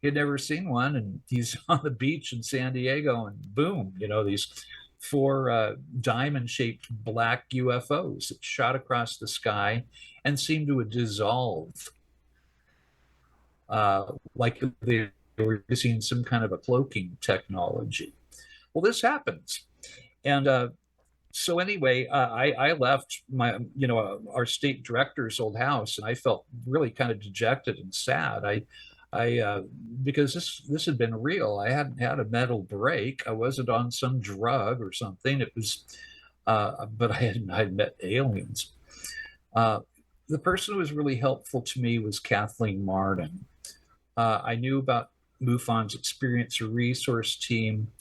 He'd never seen one, and he's on the beach in San Diego, and boom, these 4 diamond-shaped black UFOs that shot across the sky and seemed to dissolve, like they were using some kind of a cloaking technology. Well, this happens. And so anyway, I left my, our state director's old house, and I felt really kind of dejected and sad. I because this had been real. I hadn't had a mental break. I wasn't on some drug or something. It was, but I'd met aliens. The person who was really helpful to me was Kathleen Martin. I knew about MUFON's experiencer resource team.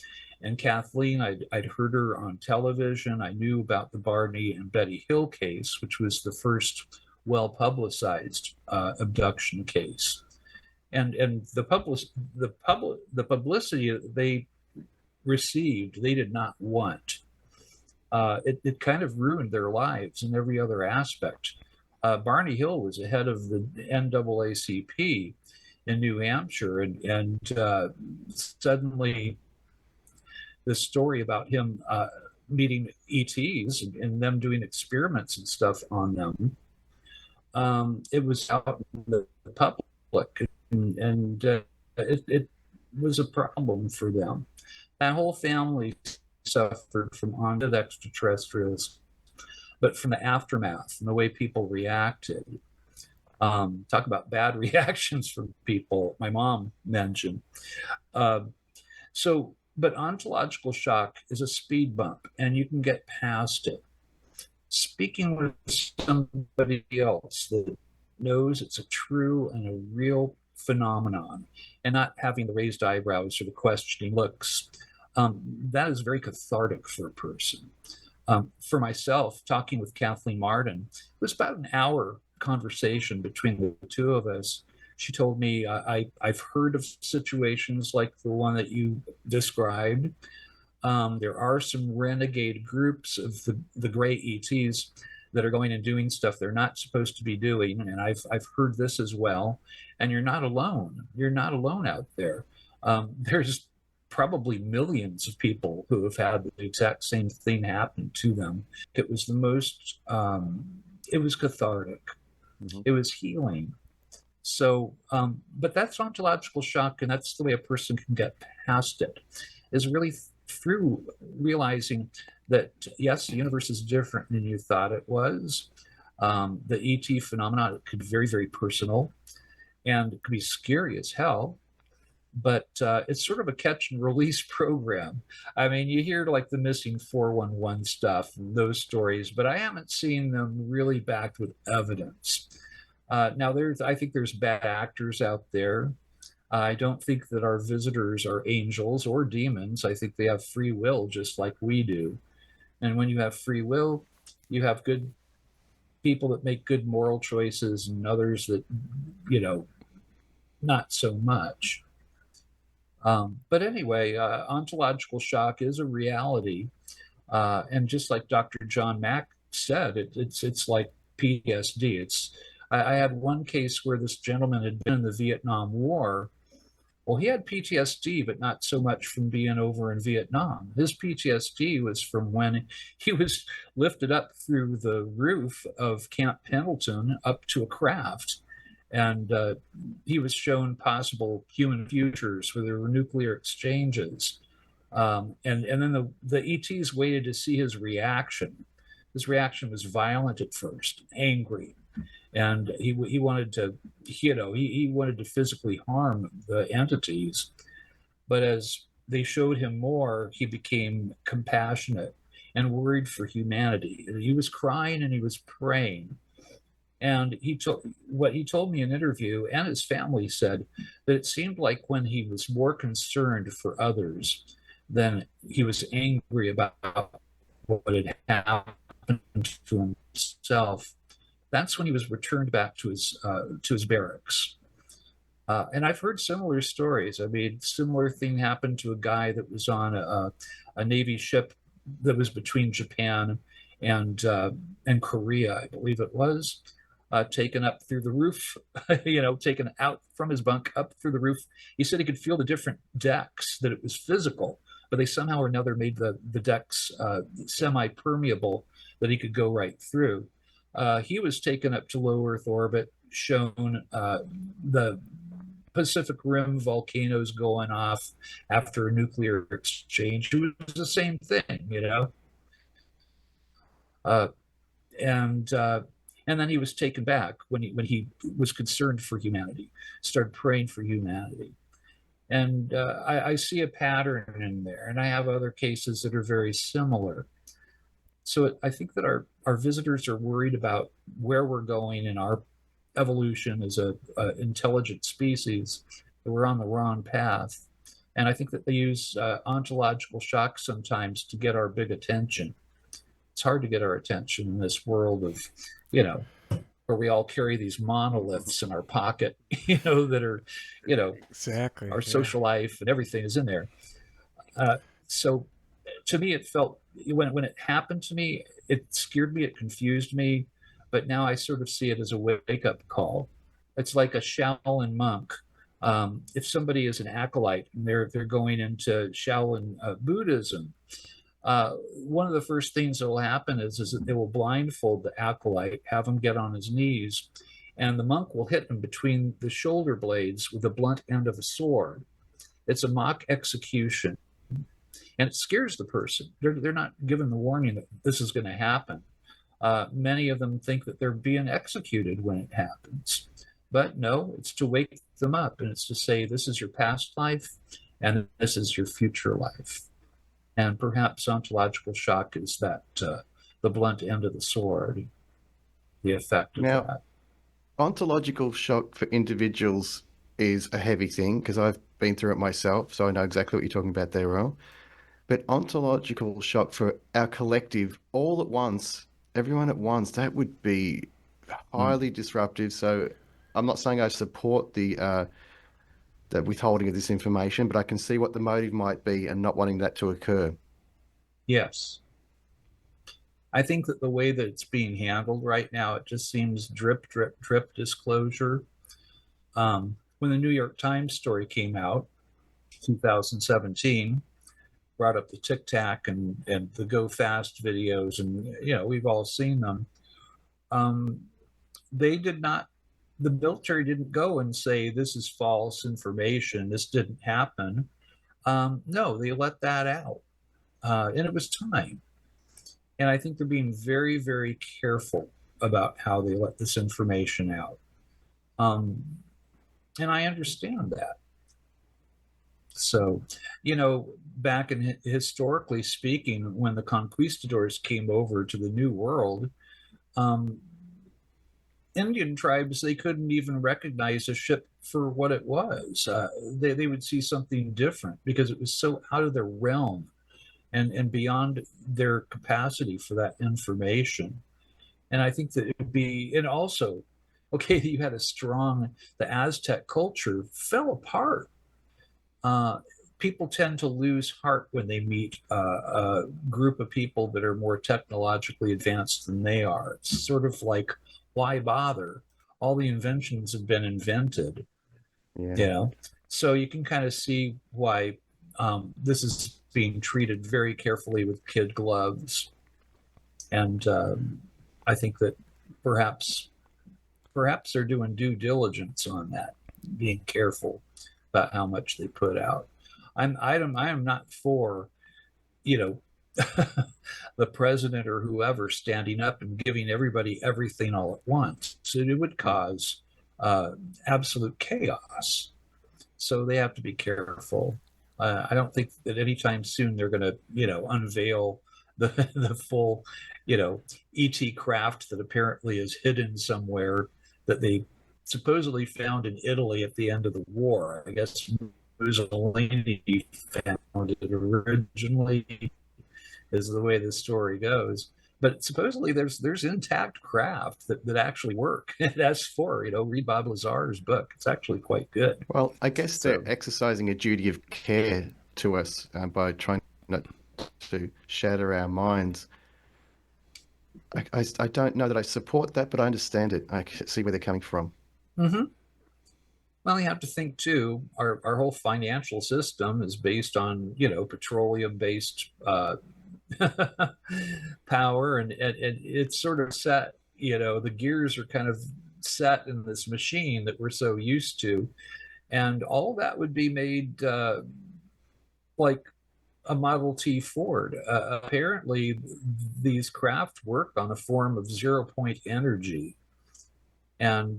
And Kathleen, I'd heard her on television. I knew about the Barney and Betty Hill case, which was the first well-publicized abduction case. And the publicity they received, they did not want. It kind of ruined their lives in every other aspect. Barney Hill was the head of the NAACP in New Hampshire, and suddenly this story about him meeting ETs and them doing experiments and stuff on them, it was out in the public, and it was a problem for them. That whole family suffered from onset extraterrestrials, but from the aftermath and the way people reacted. Talk about bad reactions from people, my mom mentioned. But ontological shock is a speed bump, and you can get past it. Speaking with somebody else that knows it's a true and a real phenomenon, and not having the raised eyebrows or the questioning looks, that is very cathartic for a person. For myself, talking with Kathleen Martin, it was about an hour conversation between the two of us. She told me, I've heard of situations like the one that you described. There are some renegade groups of the gray ETs that are going and doing stuff they're not supposed to be doing. And I've heard this as well. And you're not alone. You're not alone out there. There's probably millions of people who have had the exact same thing happen to them. It was the most, it was cathartic. Mm-hmm. It was healing. So, but that's ontological shock, and that's the way a person can get past it, is really through realizing that, yes, the universe is different than you thought it was. The ET phenomenon could be very, very personal, and it could be scary as hell, but it's sort of a catch and release program. I mean, you hear like the missing 411 stuff, those stories, but I haven't seen them really backed with evidence. Now, I think there's bad actors out there. I don't think that our visitors are angels or demons. I think they have free will just like we do. And when you have free will, you have good people that make good moral choices and others that, not so much. But anyway, ontological shock is a reality. And just like Dr. John Mack said, it's like PTSD. I had one case where this gentleman had been in the Vietnam War. Well, he had PTSD, but not so much from being over in Vietnam. His PTSD was from when he was lifted up through the roof of Camp Pendleton up to a craft. And he was shown possible human futures where there were nuclear exchanges. And then the ETs waited to see his reaction. His reaction was violent at first, angry. And he wanted to, he wanted to physically harm the entities. But as they showed him more, he became compassionate and worried for humanity. He was crying and he was praying. And what he told me in an interview, and his family said, that it seemed like when he was more concerned for others than he was angry about what had happened to himself, that's when he was returned back to his barracks. And I've heard similar stories. I mean, similar thing happened to a guy that was on a Navy ship that was between Japan and Korea, I believe it was, taken up through the roof, taken out from his bunk up through the roof. He said he could feel the different decks, that it was physical, but they somehow or another made the decks semi-permeable, that he could go right through. He was taken up to low Earth orbit, shown the Pacific Rim volcanoes going off after a nuclear exchange. It was the same thing, and then he was taken back when he was concerned for humanity, started praying for humanity. And I see a pattern in there, and I have other cases that are very similar. So I think that our visitors are worried about where we're going in our evolution as a intelligent species, that we're on the wrong path. And I think that they use ontological shock sometimes to get our big attention. It's hard to get our attention in this world of, where we all carry these monoliths in our pocket, that are,
exactly
our social life and everything is in there. So to me, it felt, when it happened to me, it scared me, it confused me, but now I sort of see it as a wake-up call. It's like a Shaolin monk. If somebody is an acolyte and they're going into Shaolin Buddhism, one of the first things that will happen is that they will blindfold the acolyte, have him get on his knees, and the monk will hit him between the shoulder blades with the blunt end of a sword. It's a mock execution. and it scares the person. They're not given the warning that this is going to happen. Many of them think that they're being executed when it happens. But no, it's to wake them up, and it's to say, this is your past life, and this is your future life. And perhaps ontological shock is that the blunt end of the sword, the effect of that.
Ontological shock for individuals is a heavy thing because I've been through it myself, so I know exactly what you're talking about there, Earl. But ontological shock for our collective, all at once, everyone at once, that would be highly disruptive. So I'm not saying I support the withholding of this information, but I can see what the motive might be and not wanting that to occur.
Yes. I think that the way that it's being handled right now, it just seems drip, drip, drip disclosure. When the New York Times story came out, 2017, brought up the Tic Tac and the Go Fast videos, and we've all seen them. They did not. The military didn't go and say this is false information. This didn't happen. No, they let that out, and it was time. And I think they're being very, very careful about how they let this information out. And I understand that. So, back in historically speaking, when the conquistadors came over to the New World, Indian tribes, they couldn't even recognize a ship for what it was. They would see something different because it was so out of their realm and beyond their capacity for that information. And I think that it would be, and also, okay, you had the Aztec culture fell apart. People tend to lose heart when they meet a group of people that are more technologically advanced than they are. It's sort of like, why bother? All the inventions have been invented. So you can kind of see why this is being treated very carefully with kid gloves. And I think that perhaps they're doing due diligence on that, being careful about how much they put out. I am not for, the president or whoever standing up and giving everybody everything all at once. So it would cause absolute chaos. So they have to be careful. I don't think that anytime soon they're going to, unveil the full, ET craft that apparently is hidden somewhere that they supposedly found in Italy at the end of the war. I guess Mussolini found it originally, is the way the story goes. But supposedly there's intact craft that actually work. It asks for, read Bob Lazar's book. It's actually quite good.
Well, I guess they're exercising a duty of care to us by trying not to shatter our minds. I don't know that I support that, but I understand it. I see where they're coming from.
Mm-hmm. Well, you have to think too, our whole financial system is based on, petroleum-based power, and it's sort of set, the gears are kind of set in this machine that we're so used to. And all that would be made like a Model T Ford. Apparently, these craft work on a form of zero-point energy. And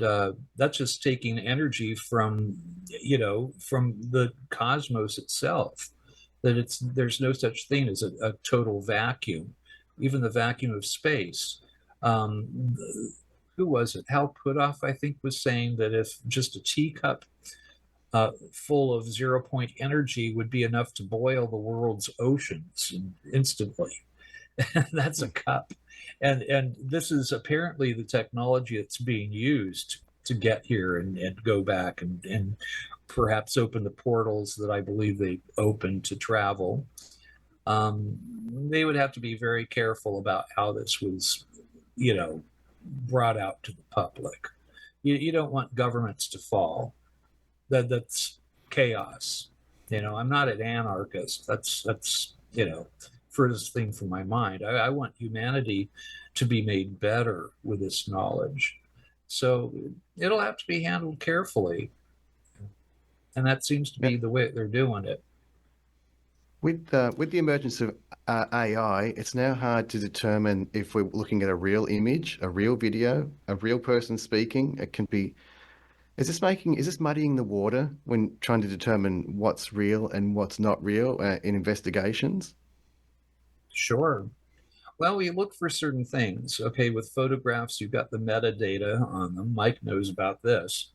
that's just taking energy from the cosmos itself. That there's no such thing as a total vacuum, even the vacuum of space. Who was it? Hal Puthoff, I think, was saying that if just a teacup full of zero-point energy would be enough to boil the world's oceans instantly. That's a cup. And this is apparently the technology that's being used to get here and go back and perhaps open the portals that I believe they opened to travel. They would have to be very careful about how this was, brought out to the public. You don't want governments to fall. That's chaos. I'm not an anarchist. That's furthest thing from my mind. I want humanity to be made better with this knowledge. So it'll have to be handled carefully. And that seems to be the way they're doing it.
With the emergence of AI, it's now hard to determine if we're looking at a real image, a real video, a real person speaking. It can be. Is this muddying the water when trying to determine what's real and what's not real in investigations?
Sure. Well, we look for certain things. Okay, with photographs, you've got the metadata on them. Mike knows about this.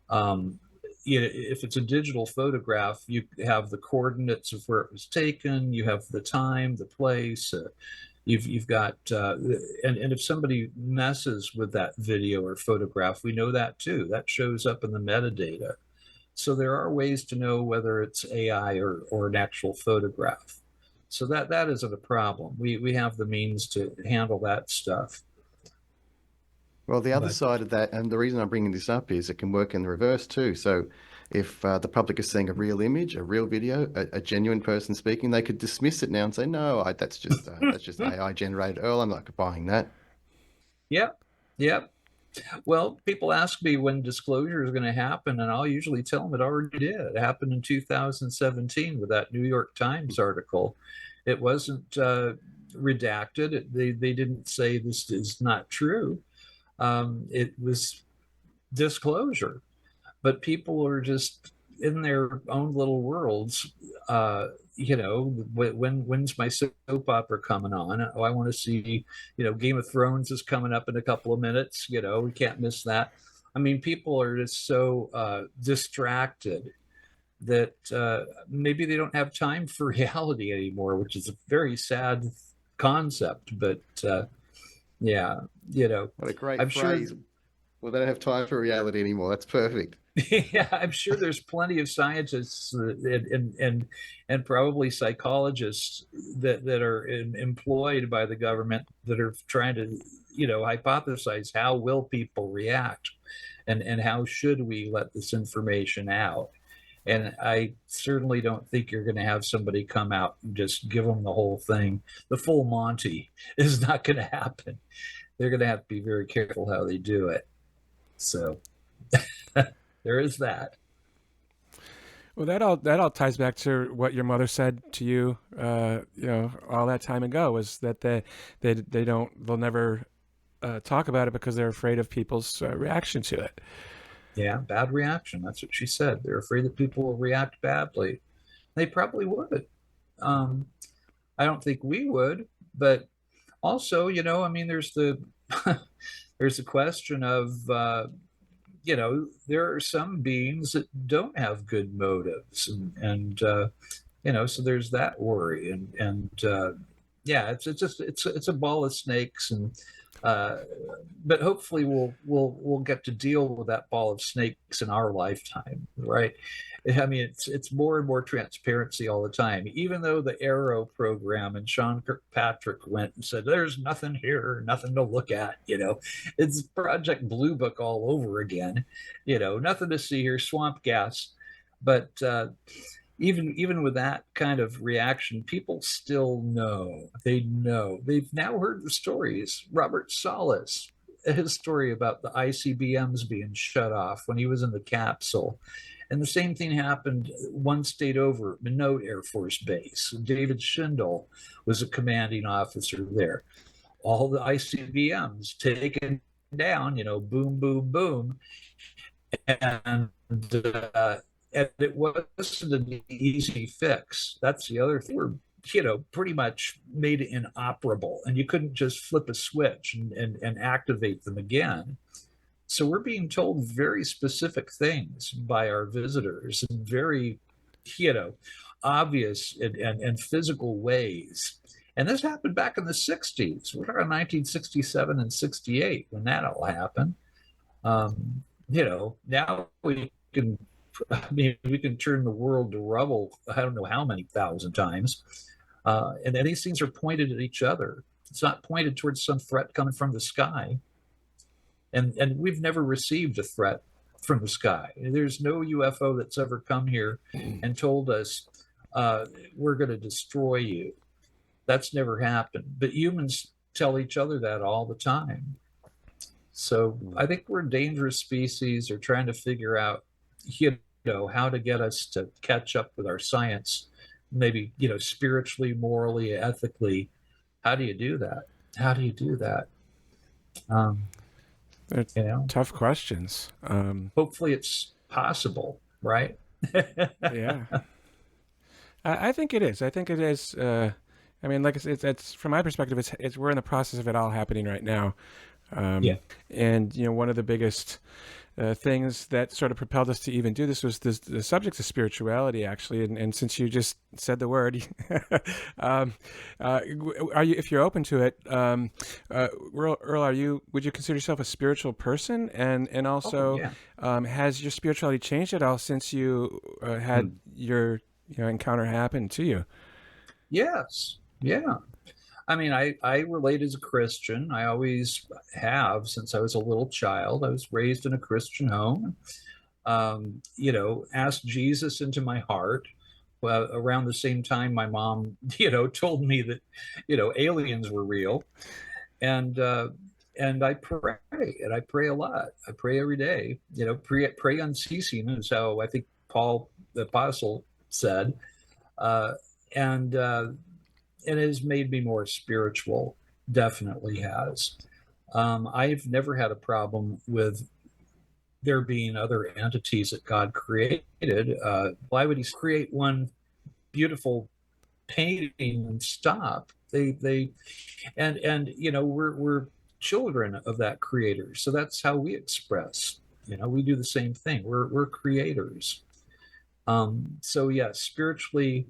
Um, if it's a digital photograph, you have the coordinates of where it was taken, you have the time, the place, you've got, and if somebody messes with that video or photograph, we know that too. That shows up in the metadata. So there are ways to know whether it's AI or an actual photograph. So that isn't a problem. We have the means to handle that stuff.
Well, the other side of that, and the reason I'm bringing this up is it can work in the reverse too. So if the public is seeing a real image, a real video, a genuine person speaking, they could dismiss it now and say, no, that's just AI generated. Earl, I'm not buying that.
Yep. Yep. Well, people ask me when disclosure is going to happen, and I'll usually tell them it already did. It happened in 2017 with that New York Times article. It wasn't redacted. They didn't say this is not true. It was disclosure, but people are just in their own little worlds. When's my soap opera coming on? Oh, I want to see, Game of Thrones is coming up in a couple of minutes. We can't miss that. I mean, people are just so distracted that maybe they don't have time for reality anymore, which is a very sad concept. But yeah,
What a great phrase. Sure... Well, they don't have time for reality anymore. That's perfect.
Yeah, I'm sure there's plenty of scientists and probably psychologists that are employed by the government that are trying to, hypothesize how will people react and how should we let this information out. And I certainly don't think you're going to have somebody come out and just give them the whole thing. The full Monty is not going to happen. They're going to have to be very careful how they do it. So there is that.
Well, that all ties back to what your mother said to you, all that time ago, was that they'll never talk about it because they're afraid of people's reaction to it.
Yeah, bad reaction. That's what she said. They're afraid that people will react badly. They probably would. I don't think we would, but also, there's the there's the question of there are some beings that don't have good motives, and so there's that worry, and it's a ball of snakes, and but hopefully we'll get to deal with that ball of snakes in our lifetime, right? I mean, it's more and more transparency all the time. Even though the Arrow program and Sean Kirkpatrick went and said, "There's nothing here, nothing to look at," it's Project Blue Book all over again. Nothing to see here, swamp gas. But even with that kind of reaction, people still know. They know. They've now heard the stories. Robert Salas, his story about the ICBMs being shut off when he was in the capsule. And the same thing happened one state over, Minot Air Force Base. David Schindel was a commanding officer there. All the ICBMs taken down, boom, boom, boom. And it wasn't an easy fix. That's the other thing. We're, pretty much made inoperable, and you couldn't just flip a switch and activate them again. So we're being told very specific things by our visitors in very, obvious and physical ways. And this happened back in the 60s. We're talking 1967 and 68 when that all happened. Now we can turn the world to rubble, I don't know how many thousand times. And then these things are pointed at each other. It's not pointed towards some threat coming from the sky. And we've never received a threat from the sky. There's no UFO that's ever come here and told us, we're going to destroy you. That's never happened. But humans tell each other that all the time. So I think we're a dangerous species. They're trying to figure out, how to get us to catch up with our science maybe, spiritually, morally, ethically. How do you do that? How do you do that?
They're
You know,
tough questions.
hopefully it's possible, right?
Yeah. I think it is. I think it is. I mean, like I said, it's from my perspective, it's we're in the process of it all happening right now.
Yeah.
And one of the biggest things that sort of propelled us to even do this was the subject of spirituality, actually. And since you just said the word, are you, if you're open to it, Earl, would you consider yourself a spiritual person? And also, has your spirituality changed at all since you had your encounter happen to you?
Yes. Yeah. I mean, I relate as a Christian. I always have since I was a little child. I was raised in a Christian home. Asked Jesus into my heart. Well, around the same time, my mom, told me that, aliens were real, and I pray, and I pray a lot. I pray every day. Pray unceasing is how I think Paul the apostle said, uh, and it has made me more spiritual. Definitely has. I've never had a problem with there being other entities that God created. Why would He create one beautiful painting and stop? We're children of that Creator, so that's how we express. We do the same thing. We're creators. So yeah, spiritually,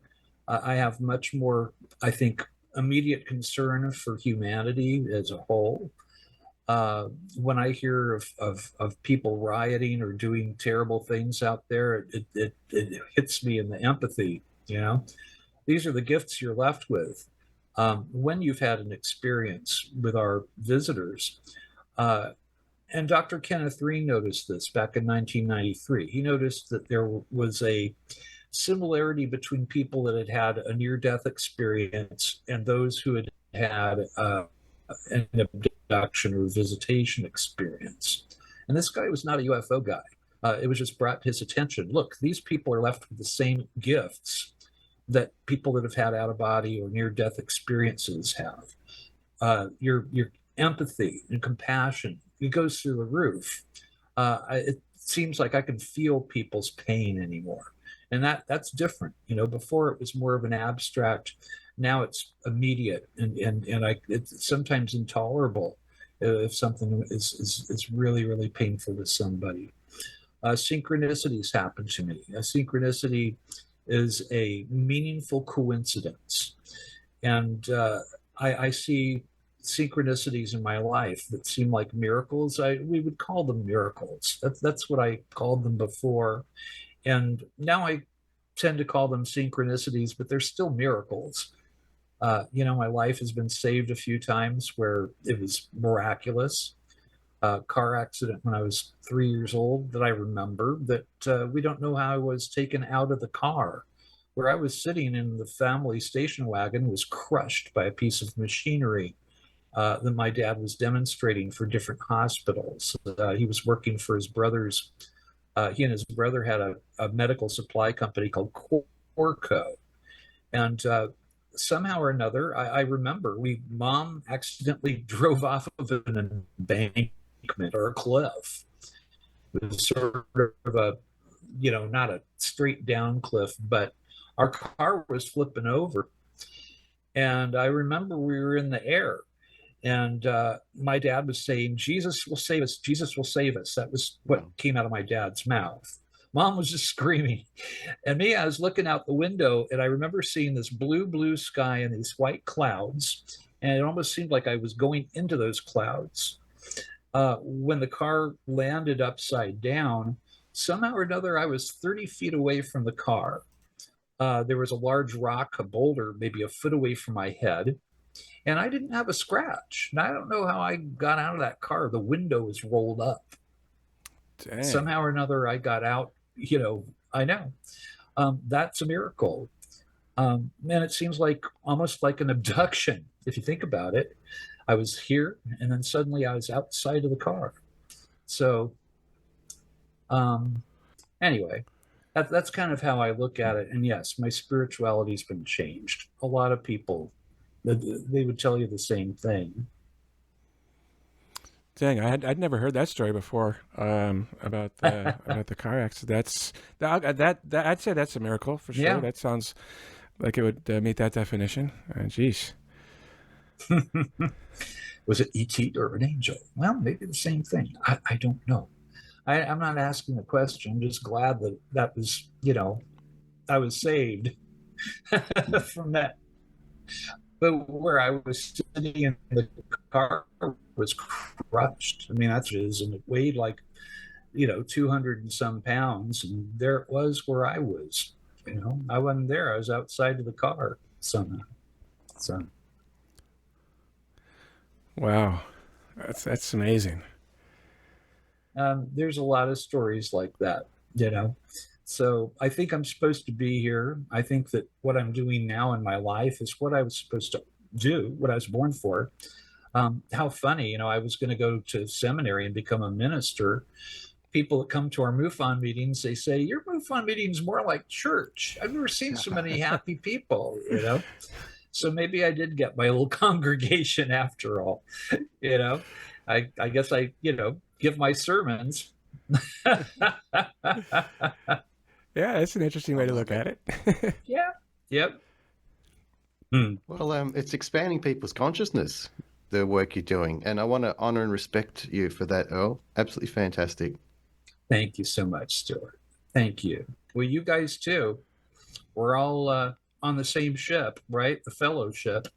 I have much more, I think, immediate concern for humanity as a whole. When I hear of people rioting or doing terrible things out there, it hits me in the empathy. These are the gifts you're left with when you've had an experience with our visitors. And Dr. Kenneth Reen noticed this back in 1993. He noticed that there was a similarity between people that had had a near-death experience and those who had had an abduction or visitation experience. And this guy was not a UFO guy. It was just brought to his attention. Look, these people are left with the same gifts that people that have had out-of-body or near-death experiences have. Your empathy and compassion, it goes through the roof. It seems like I can feel people's pain anymore. And that's different. Before it was more of an abstract. Now it's immediate, and it's sometimes intolerable if something is really, really painful to somebody. Synchronicities happen to me. A synchronicity is a meaningful coincidence, and I see synchronicities in my life that seem like miracles. We would call them miracles. That's what I called them before. And now I tend to call them synchronicities, but they're still miracles. My life has been saved a few times where it was miraculous. Car accident when I was 3 years old that I remember that we don't know how I was taken out of the car. Where I was sitting in the family station wagon was crushed by a piece of machinery that my dad was demonstrating for different hospitals. He was working for his brother's. He and his brother had a medical supply company called Corco. And somehow or another, I remember Mom accidentally drove off of an embankment or a cliff. It was sort of a, not a straight down cliff, but our car was flipping over. And I remember we were in the air. And my dad was saying, Jesus will save us. Jesus will save us. That was what came out of my dad's mouth. Mom was just screaming. And me, I was looking out the window, and I remember seeing this blue sky and these white clouds. And it almost seemed like I was going into those clouds. When the car landed upside down, somehow or another, I was 30 feet away from the car. There was a large rock, a boulder, maybe a foot away from my head. And I didn't have a scratch. And I don't know how I got out of that car. The window was rolled up. Dang. Somehow or another, I got out. I know. That's a miracle. And it seems like almost like an abduction, if you think about it. I was here, and then suddenly I was outside of the car. So, anyway, That's kind of how I look at it. And yes, my spirituality's been changed. A lot of people, they would tell you the same thing.
Dang, I'd never heard that story before, about the car accident. That I'd say that's a miracle for sure.
Yeah.
That sounds like it would meet that definition. Geez.
Was it ET or an angel? Well, maybe the same thing. I don't know. I'm not asking the question. I'm just glad that was, I was saved from that. But where I was sitting in the car was crushed. I mean, that's it is, and it weighed like, 200 and some pounds. And there it was where I was. I wasn't there. I was outside of the car somehow. So.
Wow, that's amazing.
There's a lot of stories like that, So I think I'm supposed to be here. I think that what I'm doing now in my life is what I was supposed to do, what I was born for. How funny, I was going to go to seminary and become a minister. People that come to our MUFON meetings, they say, your MUFON meeting is more like church. I've never seen so many happy people, So maybe I did get my little congregation after all, I guess I, give my sermons.
Yeah, that's an interesting way to look at it.
Yeah. Yep.
Well, it's expanding people's consciousness, the work you're doing. And I want to honor and respect you for that, Earl. Absolutely fantastic.
Thank you so much, Stuart. Thank you. Well, you guys too. We're all on the same ship, right? The fellowship.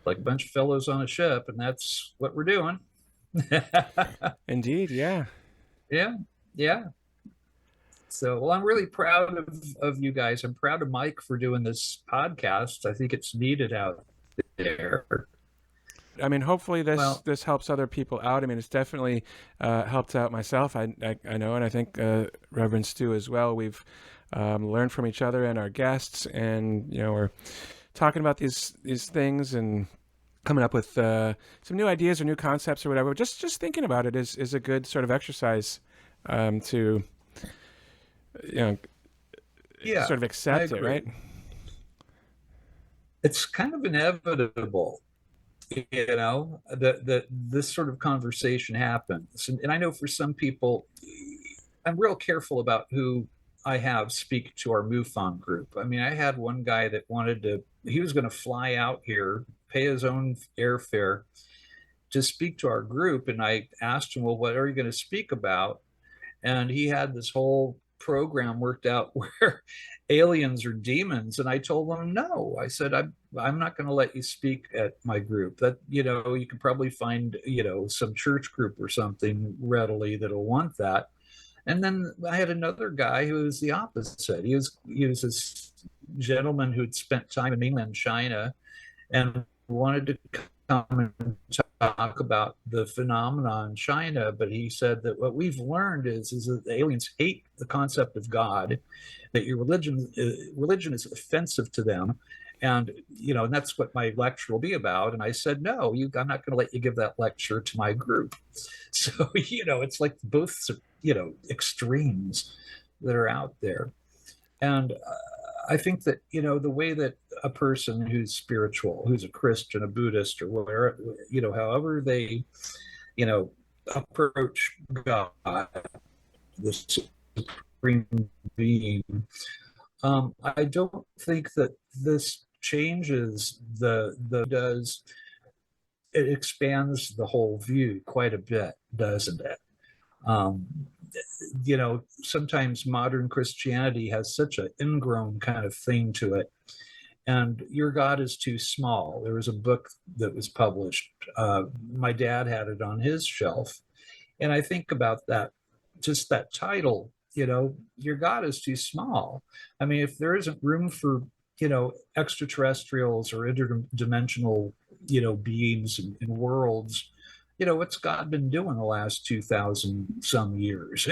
Like a bunch of fellows on a ship, and that's what we're doing.
Indeed, yeah.
Yeah. So, well, I'm really proud of you guys. I'm proud of Mike for doing this podcast. I think it's needed out there.
I mean, hopefully this helps other people out. I mean, it's definitely helped out myself. I know, and I think Reverend Stu as well. We've learned from each other and our guests, and we're talking about these things and coming up with some new ideas or new concepts or whatever. Just thinking about it is a good sort of exercise to sort of accept it, right?
It's kind of inevitable, that this sort of conversation happens. And I know for some people, I'm real careful about who I have speak to our MUFON group. I mean, I had one guy that he was going to fly out here, pay his own airfare to speak to our group. And I asked him, well, what are you going to speak about? And he had this whole program worked out where aliens or demons. And I told him, no. I said, I'm not going to let you speak at my group. That, you can probably find, some church group or something readily that'll want that. And then I had another guy who was the opposite. He was this gentleman who'd spent time in mainland China and wanted to come and talk about the phenomenon in China, but he said that what we've learned is that the aliens hate the concept of God, that your religion is offensive to them, and and that's what my lecture will be about. And I said, no, I'm not going to let you give that lecture to my group. So it's like both extremes that are out there, and I think that the way that a person who's spiritual, who's a Christian, a Buddhist, or whatever, however they, approach God, the supreme being, I don't think that this changes it expands the whole view quite a bit, doesn't it? Sometimes modern Christianity has such an ingrown kind of thing to it, and your God is too small. There was a book that was published. My dad had it on his shelf, and I think about that, just that title, your God is too small. I mean, if there isn't room for, extraterrestrials or interdimensional, beings and worlds, what's God been doing the last 2,000 some years?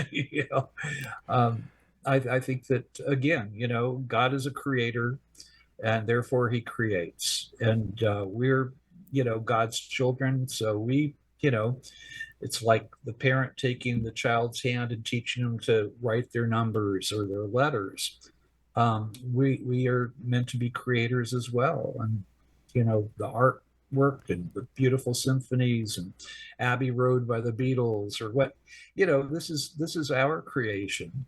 I think that, again, God is a creator, and therefore he creates. And we're, God's children. So we It's like the parent taking the child's hand and teaching them to write their numbers or their letters. We are meant to be creators as well. And, the artwork and the beautiful symphonies and Abbey Road by the Beatles or what, this is our creation.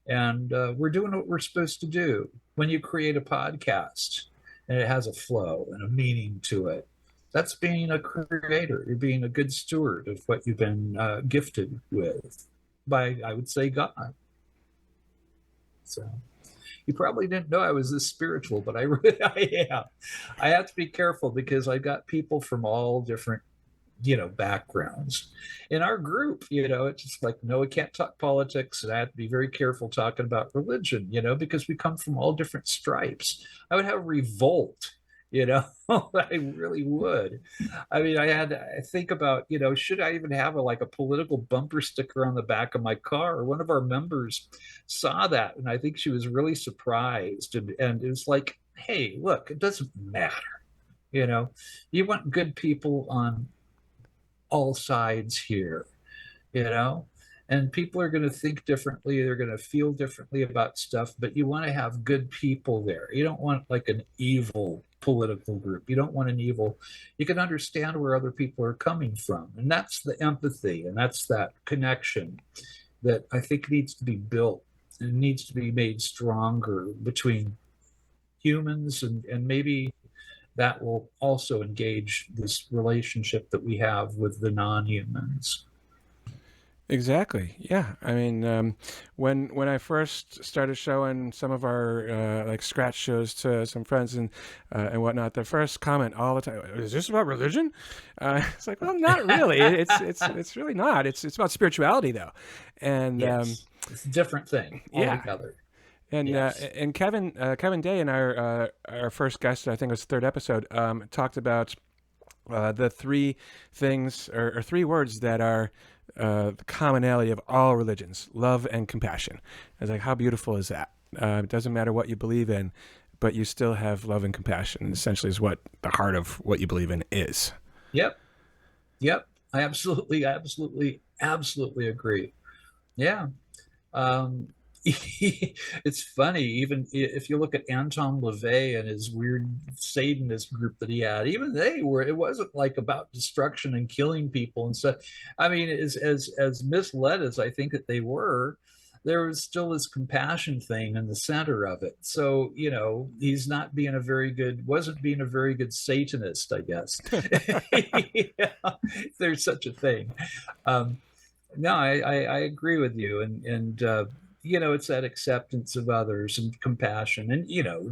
And we're doing what we're supposed to do. When you create a podcast and it has a flow and a meaning to it, that's being a creator. You're being a good steward of what you've been gifted with by, I would say, God. So you probably didn't know I was this spiritual, but I am. I have to be careful because I got people from all different, backgrounds. In our group, it's just like, no, we can't talk politics, and I have to be very careful talking about religion, because we come from all different stripes. I would have revolt. I really would. I mean, I think about, should I even have a political bumper sticker on the back of my car? One of our members saw that, and I think she was really surprised. And it was like, hey, look, it doesn't matter. You want good people on all sides here, and people are going to think differently. They're going to feel differently about stuff, but you want to have good people there. You don't want an evil political group. You don't want an evil. You can understand where other people are coming from. And that's the empathy, and that's that connection that I think needs to be built and needs to be made stronger between humans, and maybe that will also engage this relationship that we have with the non-humans. Exactly.
Yeah. I mean, when I first started showing some of our scratch shows to some friends and whatnot, the first comment all the time, is this about religion? It's like, well, not really. It's really not. It's about spirituality though. And
yes. It's a different thing altogether.
And
yes.
And Kevin Day in our first guest, I think it was the third episode, talked about the three things or three words that are the commonality of all religions: love and compassion. I was like, how beautiful is that? It doesn't matter what you believe in, but you still have love and compassion. Essentially, is what the heart of what you believe in is.
Yep. I absolutely agree. Yeah. It's funny, even if you look at Anton LaVey and his weird Satanist group that he had, even it wasn't about destruction and killing people and stuff. I mean, as misled as I think that they were, there was still this compassion thing in the center of it. So, he's not being wasn't being a very good Satanist, I guess. Yeah, if there's such a thing. No, I agree with you. And it's that acceptance of others and compassion. And,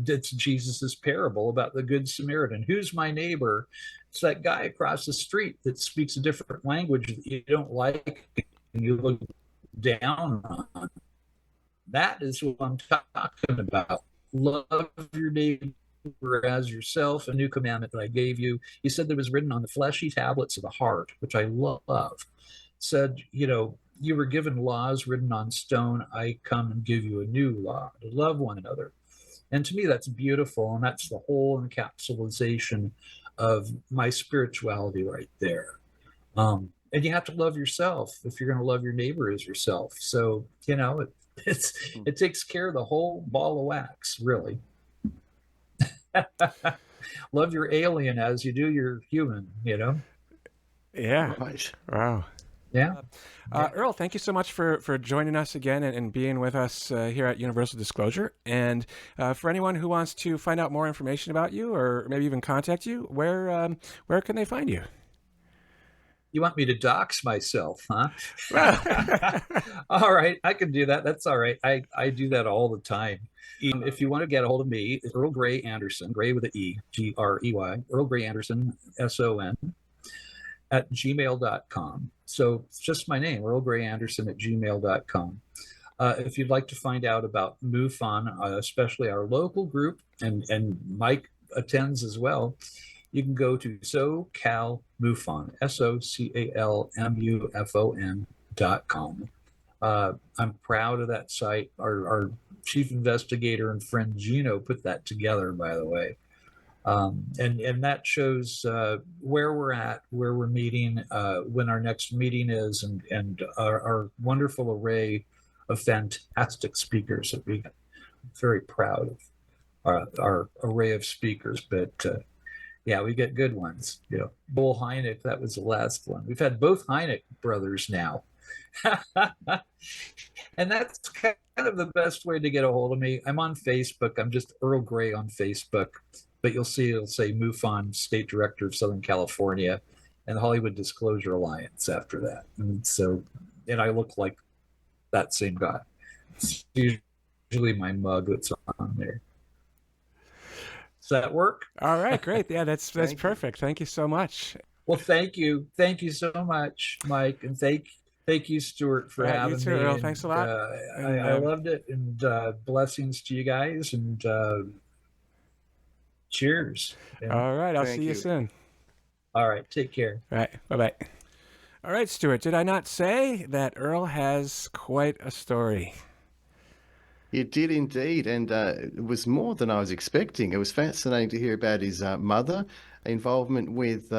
it's Jesus's parable about the Good Samaritan. Who's my neighbor? It's that guy across the street that speaks a different language that you don't like and you look down on. That is what I'm talking about. Love your neighbor as yourself. A new commandment that I gave you. He said that was written on the fleshy tablets of the heart, which I love. Said, you were given laws written on stone. I come and give you a new law to love one another. And to me, that's beautiful. And that's the whole encapsulation of my spirituality right there. And you have to love yourself if you're going to love your neighbor as yourself. So, it takes care of the whole ball of wax, really. Love your alien as you do your human,
Yeah.
Right.
Wow.
Yeah.
Earl, thank you so much for joining us again and being with us here at Universal Disclosure. And for anyone who wants to find out more information about you or maybe even contact you, where can they find you?
You want me to dox myself, huh? All right, I can do that. That's all right. I do that all the time. If you want to get a hold of me, it's Earl Grey Anderson, Grey with an E, Grey, Earl Grey Anderson, SON, at gmail.com. So it's just my name, Earl Grey Anderson at gmail.com. If you'd like to find out about MUFON, especially our local group, and Mike attends as well, you can go to SoCal MUFON, SoCalMUFON.com. I'm proud of that site. Our chief investigator and friend Gino put that together, by the way. And that shows where we're at, where we're meeting, when our next meeting is, and our wonderful array of fantastic speakers that we got. Very proud of our array of speakers, but yeah, we get good ones. Bull Hynek, that was the last one. We've had both Hynek brothers now. And that's kind of the best way to get a hold of me. I'm on Facebook. I'm just Earl Grey on Facebook. But you'll see it'll say MUFON, State Director of Southern California, and the Hollywood Disclosure Alliance after that. And I look like that same guy. It's usually my mug that's on there. Does that work?
All right, great. Yeah, that's perfect. Thank you so much.
Well, thank you so much, Mike, and thank you, Stuart, for having
you too,
me.
Earl. Thanks a lot.
I loved it, and blessings to you guys, and cheers.
All right, I'll see you soon.
All right, take care.
All right, bye-bye. All right, Stuart, did I not say that Earl has quite a story?
You did indeed, and it was more than I was expecting. It was fascinating to hear about his mother, involvement with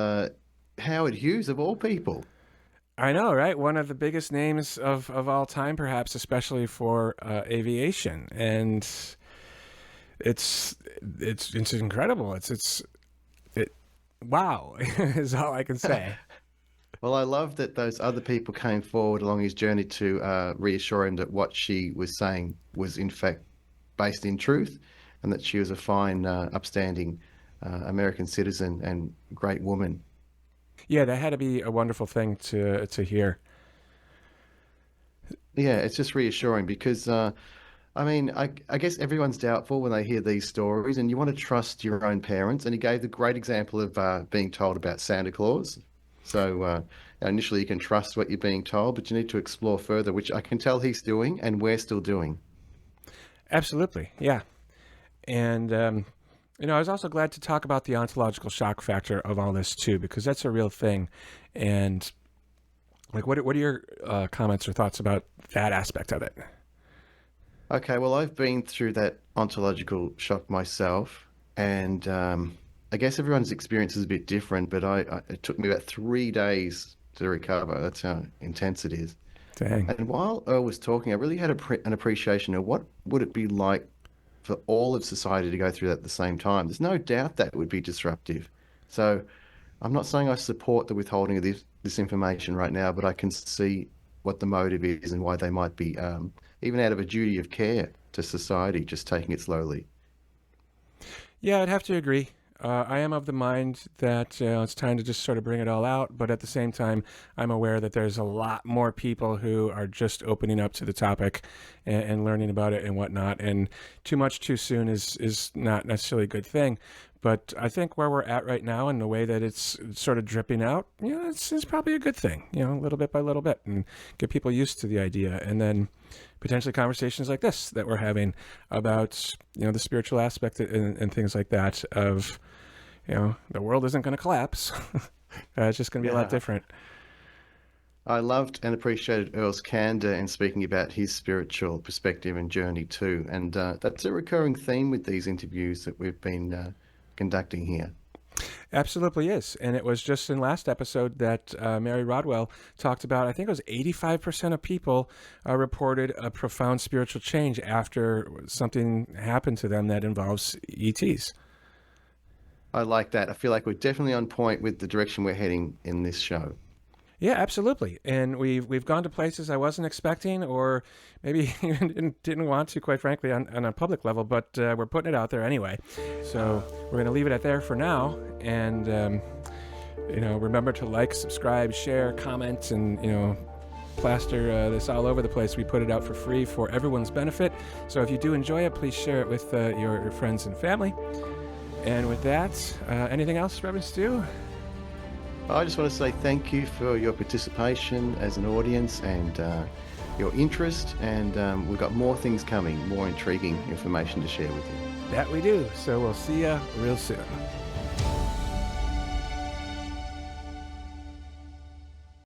Howard Hughes, of all people.
I know, right? One of the biggest names of all time, perhaps, especially for aviation, and it's incredible. Wow, is all I can say.
Well, I love that those other people came forward along his journey to reassure him that what she was saying was in fact based in truth, and that she was a fine, upstanding American citizen and great woman.
Yeah, that had to be a wonderful thing to hear.
Yeah, it's just reassuring because, I guess everyone's doubtful when they hear these stories, and you want to trust your own parents. And he gave the great example of being told about Santa Claus. So initially you can trust what you're being told, but you need to explore further, which I can tell he's doing and we're still doing.
Absolutely, yeah. And, I was also glad to talk about the ontological shock factor of all this too, because that's a real thing. And like, what are your comments or thoughts about that aspect of it?
Okay, well, I've been through that ontological shock myself, and I guess everyone's experience is a bit different, but it took me about 3 days to recover. That's how intense it is.
Dang.
And while Earl was talking, I really had an appreciation of what would it be like for all of society to go through that at the same time. There's no doubt that would be disruptive. So I'm not saying I support the withholding of this information right now, but I can see what the motive is and why they might be, even out of a duty of care to society, just taking it slowly.
Yeah, I'd have to agree. I am of the mind that it's time to just sort of bring it all out. But at the same time, I'm aware that there's a lot more people who are just opening up to the topic and learning about it and whatnot. And too much too soon is not necessarily a good thing. But I think where we're at right now and the way that it's sort of dripping out, it's probably a good thing, little bit by little bit, and get people used to the idea. And then potentially conversations like this that we're having about, the spiritual aspect and things like that of, the world isn't going to collapse. It's just going to be a lot different.
I loved and appreciated Earl's candor in speaking about his spiritual perspective and journey too. And that's a recurring theme with these interviews that we've been conducting here.
Absolutely is. And it was just in last episode that Mary Rodwell talked about, I think it was 85% of people reported a profound spiritual change after something happened to them that involves ETs.
I like that. I feel like we're definitely on point with the direction we're heading in this show.
Yeah, absolutely. And we've gone to places I wasn't expecting, or maybe even didn't want to, quite frankly, on a public level, but we're putting it out there anyway. So we're going to leave it at there for now. And, remember to like, subscribe, share, comment, and, plaster this all over the place. We put it out for free for everyone's benefit. So if you do enjoy it, please share it with your friends and family. And with that, anything else, Reverend Stu?
I just want to say thank you for your participation as an audience and your interest. And we've got more things coming, more intriguing information to share with you.
That we do. So we'll see you real soon.